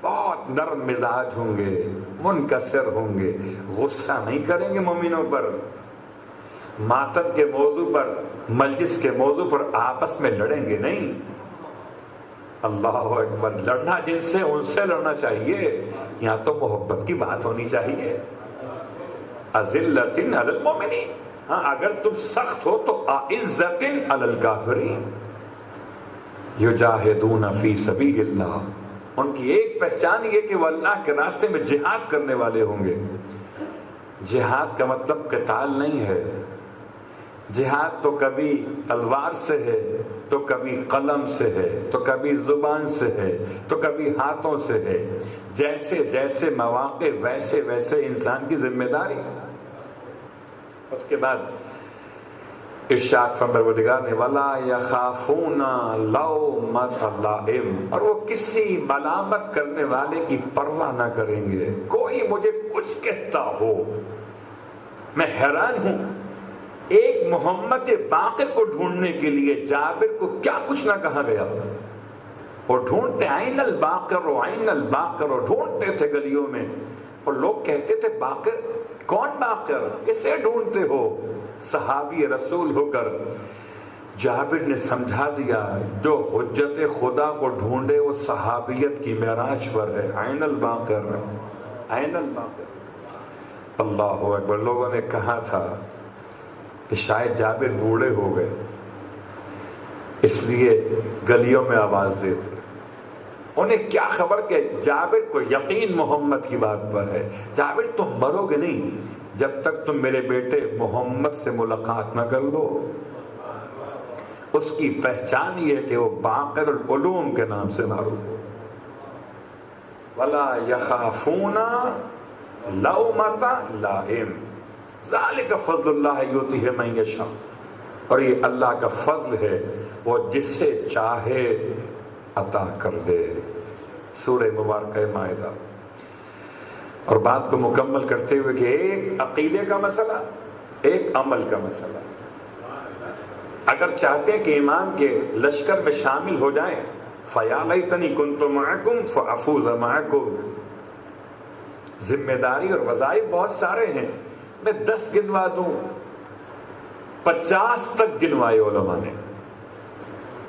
C: بہت نرم مزاج ہوں گے, منکسر ہوں گے, غصہ نہیں کریں گے مومنوں پر, ماتم کے موضوع پر, مجلس کے موضوع پر آپس میں لڑیں گے نہیں. اللہ اکبر, لڑنا جن سے ان سے لڑنا چاہیے, یہاں تو محبت کی بات ہونی چاہیے. اذلۃ علی المؤمنین, ہاں اگر تم سخت ہو تو اعزۃ علی الکافرین یجاہدون فی سبیل اللہ. ان کی ایک پہچان یہ کہ وہ اللہ کے راستے میں جہاد کرنے والے ہوں گے. جہاد کا مطلب قتال نہیں ہے. جہاد تو کبھی تلوار سے ہے, تو کبھی قلم سے ہے, تو کبھی زبان سے ہے, تو کبھی ہاتھوں سے ہے. جیسے جیسے مواقع ویسے ویسے انسان کی ذمہ داری. اس کے بعد ارشاد فرمایا پروردگار نے وَلَا يَخَافُونَ لَوْمَةَ لَائِمٍ, اور وہ کسی ملامت کرنے والے کی پرواہ نہ کریں گے. کوئی مجھے کچھ کہتا ہو, میں حیران ہوں, ایک محمد باقر کو ڈھونڈنے کے لیے جابر کو کیا کچھ نہ کہا گیا. اور ڈھونڈتے عین الباقر و عین الباقر, اور ڈھونڈتے تھے گلیوں میں, اور لوگ کہتے تھے باقر, کون باقر, کسے ڈھونڈتے ہو؟ صحابی رسول ہو کر جابر نے سمجھا دیا جو حجت خدا کو ڈھونڈے وہ صحابیت کی معراج پر ہے. عین الباقر, عین الباقر. اللہ اکبر. لوگوں نے کہا تھا کہ شاید جابر بوڑھے ہو گئے اس لیے گلیوں میں آواز دیتے. انہیں کیا خبر کہ جابر کو یقین محمد کی بات پر ہے. جابر تم مرو گے نہیں جب تک تم میرے بیٹے محمد سے ملاقات نہ کر لو. اس کی پہچان یہ ہے کہ وہ باقر العلوم کے نام سے معروف ہے. وَلَا يَخَافُونَ لَوْمَةَ لَائِمٍ ذَلِكَ فَضْلُ اللَّهِ يُؤْتِيهِ مَن يَشَاءُ, اور یہ اللہ کا فضل ہے, وہ جسے چاہے عطا کر دے. سورہ مبارکہ مائدہ. اور بات کو مکمل کرتے ہوئے کہ ایک عقیدے کا مسئلہ, ایک عمل کا مسئلہ. اگر چاہتے ہیں کہ امام کے لشکر میں شامل ہو جائیں, فَيَا لَيْتَنِي كُنْتُ مَعَكُمْ فَأَفُوزَ مَعَكُمْ. ذمہ داری اور وظائف بہت سارے ہیں, میں 10 گنوا دوں, 50 تک گنوائے علماء نے.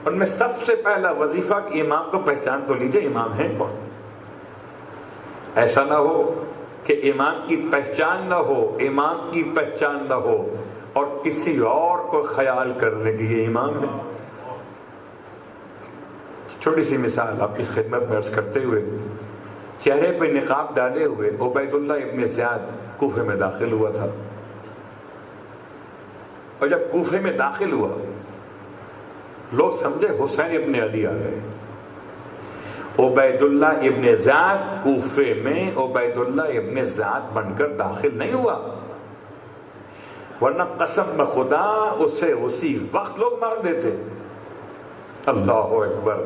C: ان میں سب سے پہلا وظیفہ کہ امام کو پہچان تو لیجئے امام ہے کون. ایسا نہ ہو کہ امام کی پہچان نہ ہو, امام کی پہچان نہ ہو اور کسی اور کو خیال کرنے کی یہ امام ہے. چھوٹی سی مثال آپ کی خدمت میں عرض کرتے ہوئے, چہرے پہ نقاب ڈالے ہوئے عبید اللہ ابن زیاد کوفے میں داخل ہوا تھا, اور جب کوفے میں داخل ہوا لوگ سمجھے حسین ابن علی آ گئے. عبید اللہ ابن زیاد کوفے میں عبید اللہ ابن زیاد بن کر داخل نہیں ہوا, ورنہ قسم بخدا اسے اسی وقت لوگ مار دیتے. اللہ اکبر.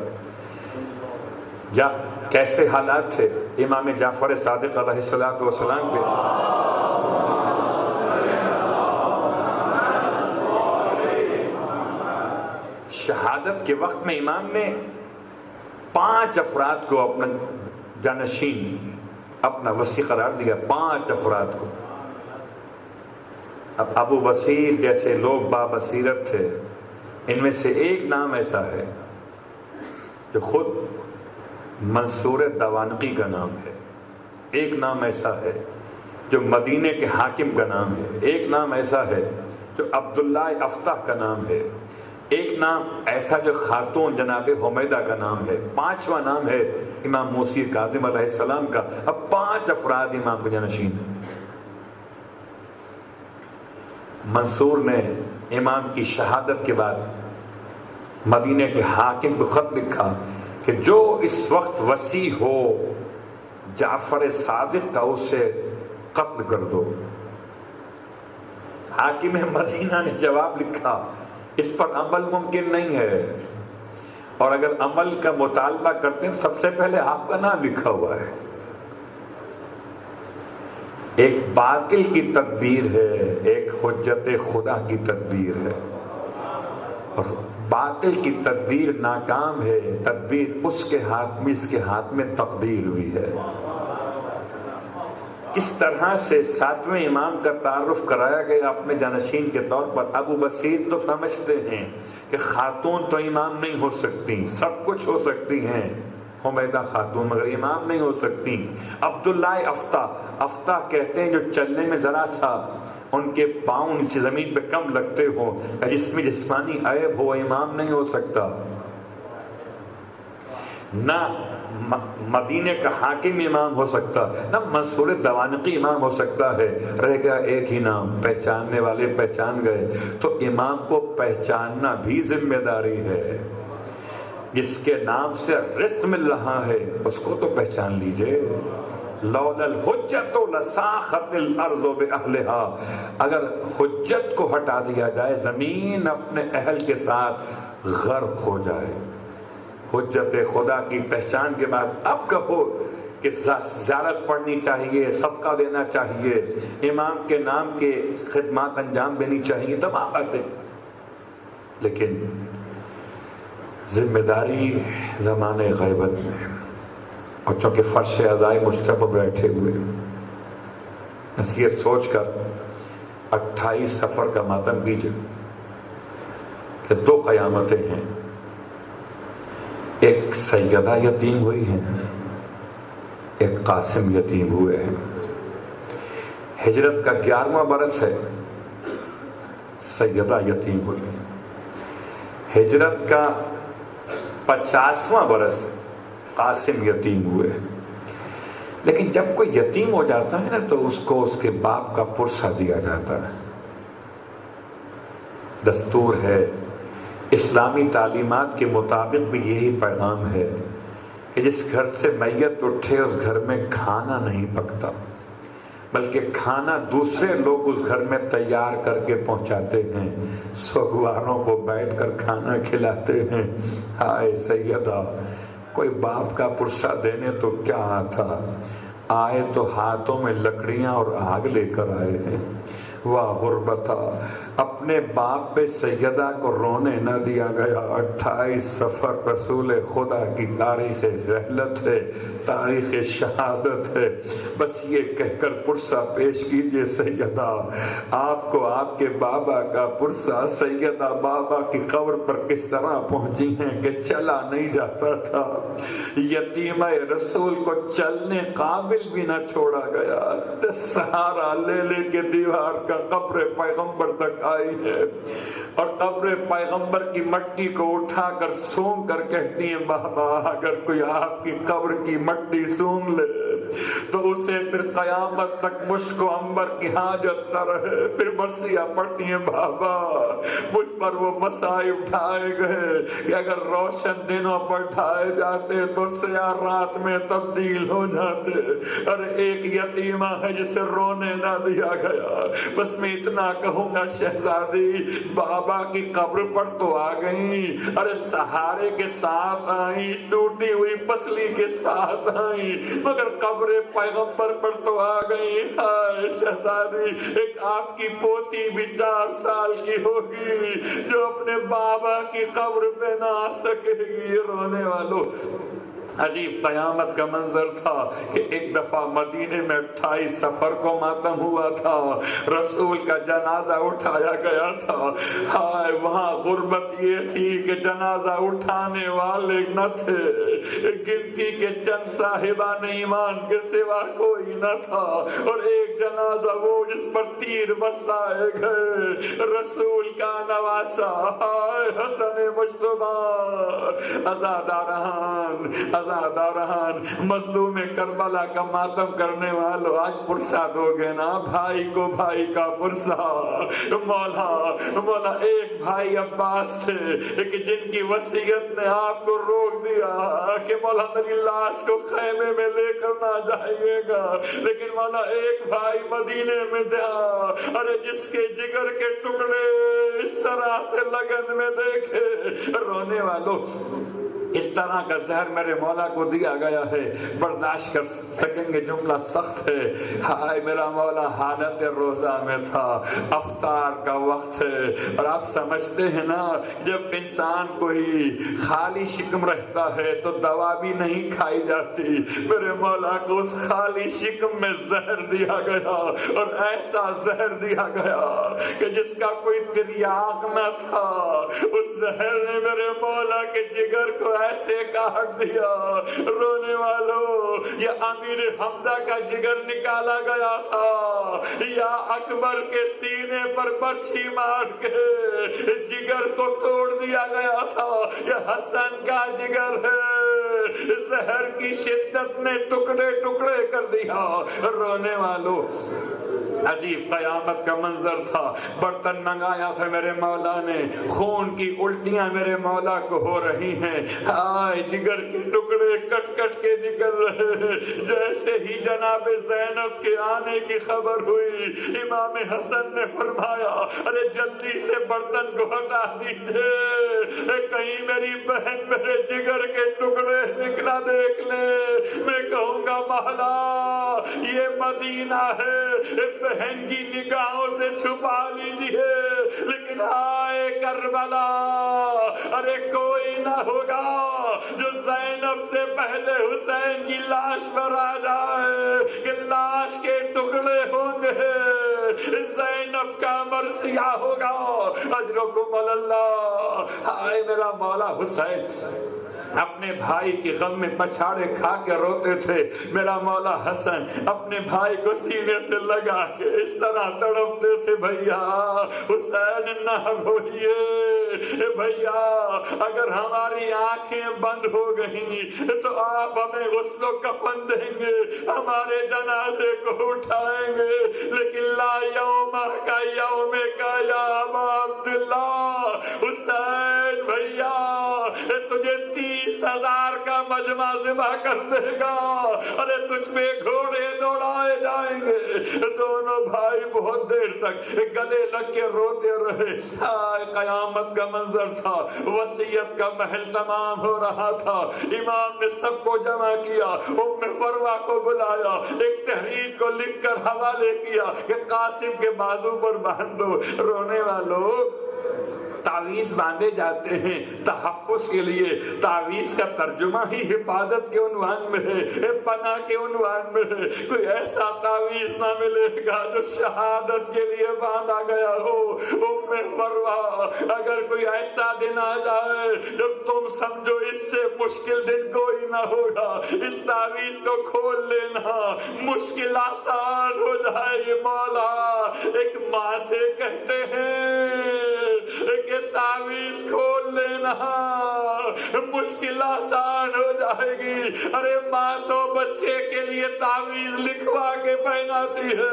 C: یا کیسے حالات تھے امام جعفر صادق علیہ السلام کے. شہادت کے وقت میں امام نے 5 افراد کو اپنا جانشین, اپنا وصی قرار دیا. 5 افراد کو. اب ابو بصیر جیسے لوگ بابصیرت تھے, ان میں سے ایک نام ایسا ہے جو خود منصور دوانقی کا نام ہے, ایک نام ایسا ہے جو مدینے کے حاکم کا نام ہے, ایک نام ایسا ہے جو عبداللہ افتح کا نام ہے, ایک نام ایسا جو خاتون جناب حمیدہ کا نام ہے, 5واں نام ہے امام موسی کاظم علیہ السلام کا. اب 5 افراد امام کے جانشین ہیں. منصور نے امام کی شہادت کے بعد مدینے کے حاکم کو خط لکھا کہ جو اس وقت وصی ہو جعفر صادق کا اسے قتل کر دو. حاکم مدینہ نے جواب لکھا اس پر عمل ممکن نہیں ہے, اور اگر عمل کا مطالبہ کرتے ہیں سب سے پہلے آپ کا نام لکھا ہوا ہے. ایک باطل کی تدبیر ہے، ایک حجت خدا کی تدبیر ہے، اور باطل کی تدبیر ناکام ہے، تدبیر اس کے ہاتھ میں، اس کے ہاتھ میں تقدیر ہوئی ہے۔ کس طرح سے ساتویں امام کا تعارف کرایا گیا اپنے جانشین کے طور پر۔ ابو بصیر تو سمجھتے ہیں کہ خاتون تو امام نہیں ہو سکتی، سب کچھ ہو سکتی ہیں، حمیدہ خاتون مگر امام نہیں ہو سکتی۔ عبداللہ افتح کہتے ہیں جو چلنے میں ذرا سا ان کے پاؤں نیچے زمین پہ کم لگتے ہو یا جس میں جسمانی عیب ہو، امام نہیں ہو سکتا۔ نہ مدینے کا حاکم امام ہو سکتا، نہ منصور دوانقی امام ہو سکتا ہے، رہ گیا ایک ہی نام، پہچاننے والے پہچان گئے۔ تو امام کو پہچاننا بھی ذمہ داری ہے۔ جس کے نام سے رزق مل رہا ہے اس کو تو پہچان لیجئے۔ لولا الحجت لساخت الارض باہلها، اگر حجت کو ہٹا دیا جائے زمین اپنے اہل کے ساتھ غرق ہو جائے۔ حجت خدا کی پہچان کے بعد اب کہو کہ زیارت پڑھنی چاہیے، صدقہ دینا چاہیے، امام کے نام کے خدمات انجام دینی چاہیے، تمام باتیں، لیکن ذمہ داری زمانے غیبت میں، اور چونکہ فرش عزائے مجتبی بیٹھے ہوئے، نصیحت سوچ کر 28 سفر کا ماتم کیجئے کہ 2 قیامتیں ہیں، ایک سیدہ یتیم ہوئی ہیں، ایک قاسم یتیم ہوئے ہیں۔ ہجرت کا 11واں برس ہے، سیدہ یتیم ہوئی۔ ہجرت کا 50واں برس قاسم یتیم ہوئے۔ لیکن جب کوئی یتیم ہو جاتا ہے نا تو اس کو اس کے باپ کا پرسہ دیا جاتا ہے۔ دستور ہے، اسلامی تعلیمات کے مطابق بھی یہی پیغام ہے کہ جس گھر سے میت اٹھے اس گھر میں کھانا نہیں پکتا، بلکہ کھانا دوسرے لوگ اس گھر میں تیار کر کے پہنچاتے ہیں، سوگواروں کو بیٹھ کر کھانا کھلاتے ہیں۔ ہائے سیدہ، کوئی باپ کا پرسہ دینے تو کیا آتا، آئے تو ہاتھوں میں لکڑیاں اور آگ لے کر آئے ہیں۔ واہ غربتا، اپنے باپ پہ سیدہ کو رونے نہ دیا گیا۔ 28 سفر رسول خدا کی تاریخ رحلت ہے، تاریخ شہادت ہے۔ بس یہ کہہ کر پرسہ پیش کیجئے سیدہ، آپ کو آپ کے بابا کا پرسہ سیدہ بابا کی قبر پر کس طرح پہنچی ہیں کہ چلا نہیں جاتا تھا، یتیمہ رسول کو چلنے قابل بھی نہ چھوڑا گیا، سہارا لے لے کے دیوار کا قبر پیغمبر تک آئی ہے، اور قبر پیغمبر کی مٹی کو اٹھا کر سونگ کر کہتی ہیں بابا اگر کوئی آپ کی قبر کی مٹی سونگ لے تو اسے پھر قیامت تک مشک و عنبر کی حاجت نہ رہے۔ پھر مرثیہ پڑھتی ہیں بابا مجھ پر وہ مصائب ڈھائے گئے کہ اگر روشن دنوں پر ڈھائے جاتے تو سیاہ رات میں تبدیل ہو جاتے۔ ارے ایک یتیمہ ہے جسے رونے نہ دیا گیا۔ بس میں اتنا کہوں گا شہزادی، بابا کی قبر پر تو آ گئی، ارے سہارے کے ساتھ آئی، ٹوٹی ہوئی پسلی کے ساتھ آئی، مگر قبر پیغمبر پر تو آ گئی۔ ہائے شہزادی، ایک آپ کی پوتی بھی 4 سال کی ہوگی جو اپنے بابا کی قبر پہ نہ آ سکے گی۔ رونے والوں، عجیب قیامت کا منظر تھا کہ ایک دفعہ مدینے میں 28 سفر کو ماتم ہوا تھا، رسول کا جنازہ اٹھایا گیا تھا۔ ہائے وہاں غربت یہ تھی کہ جنازہ اٹھانے والے نہ تھے، گنتی کے چند صاحبان ایمان کے سوا کوئی نہ تھا، اور ایک جنازہ وہ جس پر تیر برسائے گئے، رسول کا نواسا، ہائے حسن مجتبی، عزاداران، مظلوم کربلا کا ماتم کرنے والوں، آج پرسہ دو گے نا بھائی کو بھائی کا پرسہ۔ مولا ایک بھائی عباس تھے کہ جن کی وصیت نے آپ کو روک دیا کہ مولا میری لاش کو خیمے میں لے کر نہ جائیے گا، لیکن مولا ایک بھائی مدینے میں تھا، ارے جس کے جگر کے ٹکڑے اس طرح سے لگن میں دیکھے۔ رونے والوں، اس طرح کا زہر میرے مولا کو دیا گیا ہے، برداشت کر سکیں گے؟ جملہ سخت ہے۔ ہائے میرا مولا حالت روزہ میں تھا، افطار کا وقت ہے، اور آپ سمجھتے ہیں نا جب انسان کوئی خالی شکم رہتا ہے تو دوا بھی نہیں کھائی جاتی۔ میرے مولا کو اس خالی شکم میں زہر دیا گیا، اور ایسا زہر دیا گیا کہ جس کا کوئی تریاق نہ تھا۔ اس زہر نے میرے مولا کے جگر کو ایسے کاٹ دیا، رونے والوں یہ امیر حمزہ کا جگر نکالا گیا تھا یا اکبر کے سینے پر برچھی مار کے جگر کو توڑ دیا گیا تھا؟ یہ حسن کا جگر ہے، زہر کی شدت نے ٹکڑے ٹکڑے کر دیا۔ رونے والوں عجیب قیامت کا منظر تھا، برتن منگایا تھا میرے مولا نے، خون کی الٹیاں میرے مولا کو ہو رہی ہیں، ہائے جگر کے ٹکڑے کٹ کٹ کے نکل رہے ہیں۔ جیسے ہی جناب زینب کے آنے کی خبر ہوئی، امام حسن نے فرمایا ارے جلدی سے برتن کو ہٹا دیجئے، کہیں میری بہن میرے جگر کے ٹکڑے نکلا دیکھ لے۔ میں کہوں گا مولا یہ مدینہ ہے، بہن کی نگاہوں سے چھپا لیجئے، لیکن آئے کربلا، ارے کوئی نہ ہوگا جو زینب سے پہلے حسین کی لاش پر آ جائے کہ لاش کے ٹکڑے ہوں گے، زینب کا مرثیہ ہوگا۔ اجرکم اللہ۔ ہائے میرا مولا حسین اپنے بھائی کے غم میں پچھاڑے کھا کے روتے تھے، میرا مولا حسن اپنے بھائی کو سینے سے لگا کے اس طرح تڑپتے تھے، بھیا حسین نہ روئیے، بھیا اگر ہماری آنکھیں بند ہو گئیں تو آپ ہمیں غسل و کفن دیں گے، ہمارے جنازے کو اٹھائیں گے، لیکن لا یوم کا یوم کا یا ابا عبداللہ، حسین بھیا تجھے 30,000 کا مجمع ذبح کر دے گا، ارے تجھ پہ گھوڑے دوڑائے جائیں گے۔ دونوں بھائی بہت دیر تک گلے لگ کے روتے رہے۔ ہائے قیامت کا منظر تھا، وصیت کا محل تمام ہو رہا تھا، امام نے سب کو جمع کیا، ام فروہ کو بلایا، ایک تحریر کو لکھ کر حوالے کیا کہ قاسم کے بازو پر باندھ دو۔ رونے والوں تعویذ باندھے جاتے ہیں تحفظ کے لیے، تعویذ کا ترجمہ ہی حفاظت کے عنوان میں ہے، پناہ کے عنوان میں ہے۔ کوئی ایسا تعویذ نہ ملے گا جو شہادت کے لیے باندھا گیا ہو۔ ام فروہ اگر کوئی ایسا دن آ جائے جب تم سمجھو اس سے مشکل دن کوئی نہ ہوگا، اس تعویذ کو کھول لینا، مشکل آسان ہو جائے گی۔ مولا ایک ماں سے کہتے ہیں کہ تعویذ کھول لینا، مشکل آسان ہو جائے گی۔ ارے ماں تو بچے کے لیے تعویذ لکھوا کے پہناتی ہے،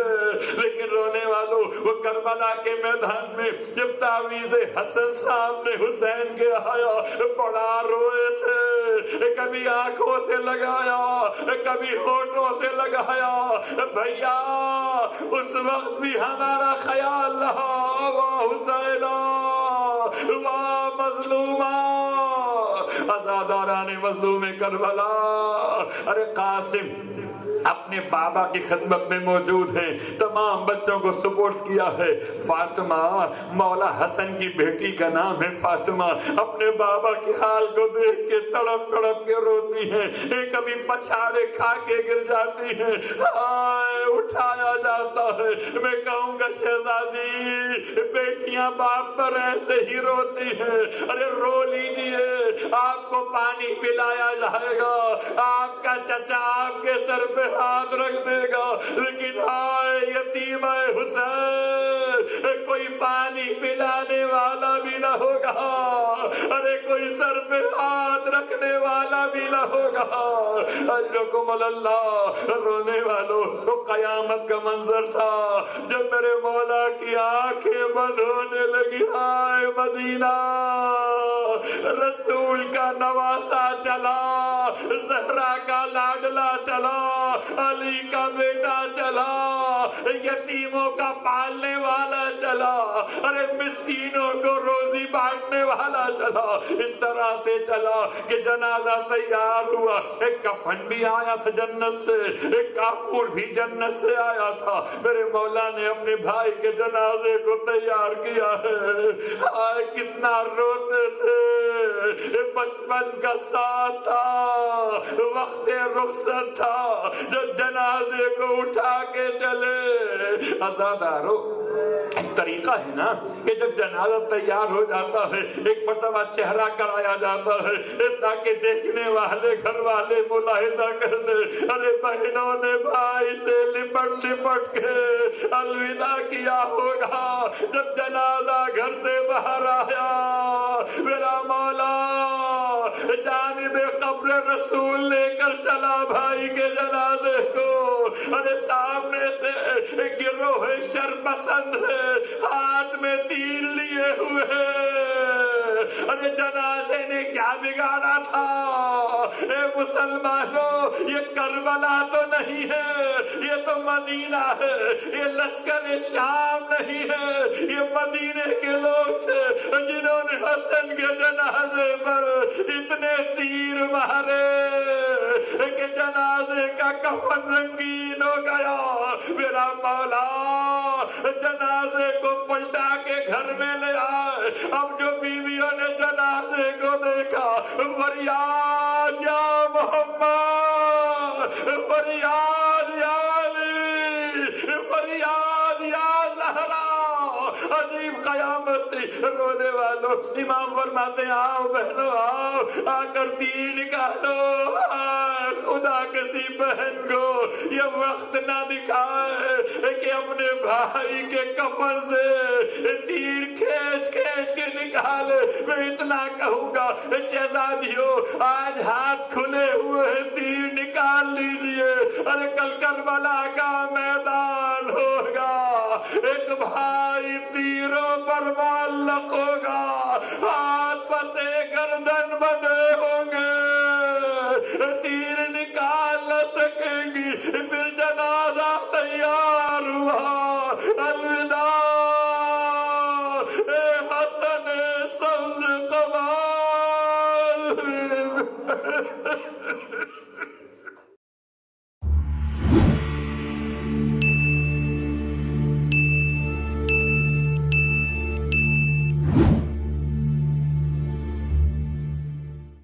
C: لیکن رونے والوں وہ کربلا کے میدان میں جب تعویذ حسن سامنے حسین کے آیا بڑا روئے تھے، کبھی آنکھوں سے لگایا کبھی ہونٹوں سے لگایا۔ بھیا اس وقت بھی ہمارا خیال رہا واہ حسینہ واہ مظلومہ، آزاداران مظلوم کربلا۔ ارے قاسم اپنے بابا کی خدمت میں موجود ہیں، تمام بچوں کو سپورٹ کیا ہے۔ فاطمہ مولا حسن کی بیٹی کا نام ہے فاطمہ، اپنے بابا کے حال کو دیکھ کے تڑپ تڑپ کے روتی ہیں، کبھی پچھاڑے کھا کے گر جاتی ہیں، ہائے اٹھایا جاتا ہے۔ میں کہوں گا شہزادی بیٹیاں باپ پر ایسے ہی روتی ہیں، ارے رو لیجئے، آپ کو پانی پلایا جائے گا، آپ کا چچا آپ کے سر پہ ہاتھ رکھ دے گا، لیکن ہائے یتیم حسین کوئی پانی پلانے والا بھی نہ ہوگا، ارے کوئی سر پہ ہاتھ رکھنے والا بھی نہ ہوگا۔ اجرکم اللہ۔ رونے والوں تو قیامت کا منظر تھا جب میرے مولا کی آنکھیں بند ہونے لگی، ہائے مدینہ رسول کا نواسا چلا، زہرا کا لاڈلا چلا، علی کا بیٹا چلا، یتیموں کا پالنے والا چلا، ارے مسکینوں کو روزی بانٹنے والا چلا، اس طرح سے چلا کہ جنازہ تیار ہوا۔ ایک کفن بھی آیا تھا جنت سے، ایک کافور بھی جنت سے آیا تھا۔ میرے مولا نے اپنے بھائی کے جنازے کو تیار کیا ہے۔ آئے کتنا روتے تھے، بچپن کا ساتھ تھا، وقت رخصت تھا، جب جنازے کو اٹھا کے چلے۔ عزادارو طریقہ ہے نا کہ جب جنازہ تیار ہو جاتا ہے ایک مرتبہ چہرہ کرایا جاتا ہے تاکہ دیکھنے والے گھر والے ملاحظہ کر لیں۔ ارے بہنوں نے بھائی سے لپٹ لپٹ کے الوداع کیا ہوگا۔ جب جنازہ گھر سے باہر آیا، میرا مولا جانب قبر رسول لے کر چلا بھائی کے جنازے کو۔ ارے سامنے سے گروہ شر پسند ہے، ہاتھ میں تیر لیے ہوئے۔ ارے جنازے نے کیا بگاڑا تھا؟ اے مسلمانوں، یہ کربلا تو نہیں ہے، یہ تو مدینہ ہے، یہ لشکر شام نہیں ہے، یہ مدینے کے لوگ تھے جنہوں نے حسن کے جنازے پر اتنے تیر مارے کہ جنازے کا کفن رنگین ہو گیا۔ میرا مولا جنازے کو پلٹا کے گھر میں لے آئے۔ اب جو بیویوں نے جنازے کو دیکھا، فریاد یا محمد، فریاد یا علی، فریاد یا زہرا۔ عجیب قیامت تھی۔ رونے والوں امام فرماتے ہیں آؤ بہنوں آؤ، آ کر تیر نکالو۔ خدا کسی بہن کو یہ وقت نہ دکھائے کہ اپنے بھائی کے کفن سے تیر کھینچ کھینچ کے نکالے۔ میں اتنا کہوں گا شہزادیوں، آج ہاتھ کھلے ہوئے تیر نکال لیجئے۔ ارے کل کربلا کا میدان ہوگا، ایک بھائی تیروں پر معلق ہوگا، ہاتھ پسے گردن بندے ہوں گے، تیر نکال نہ سکیں گی۔ پھر جنازہ تیار ہوا، الوداع اے حسن سبز قبال۔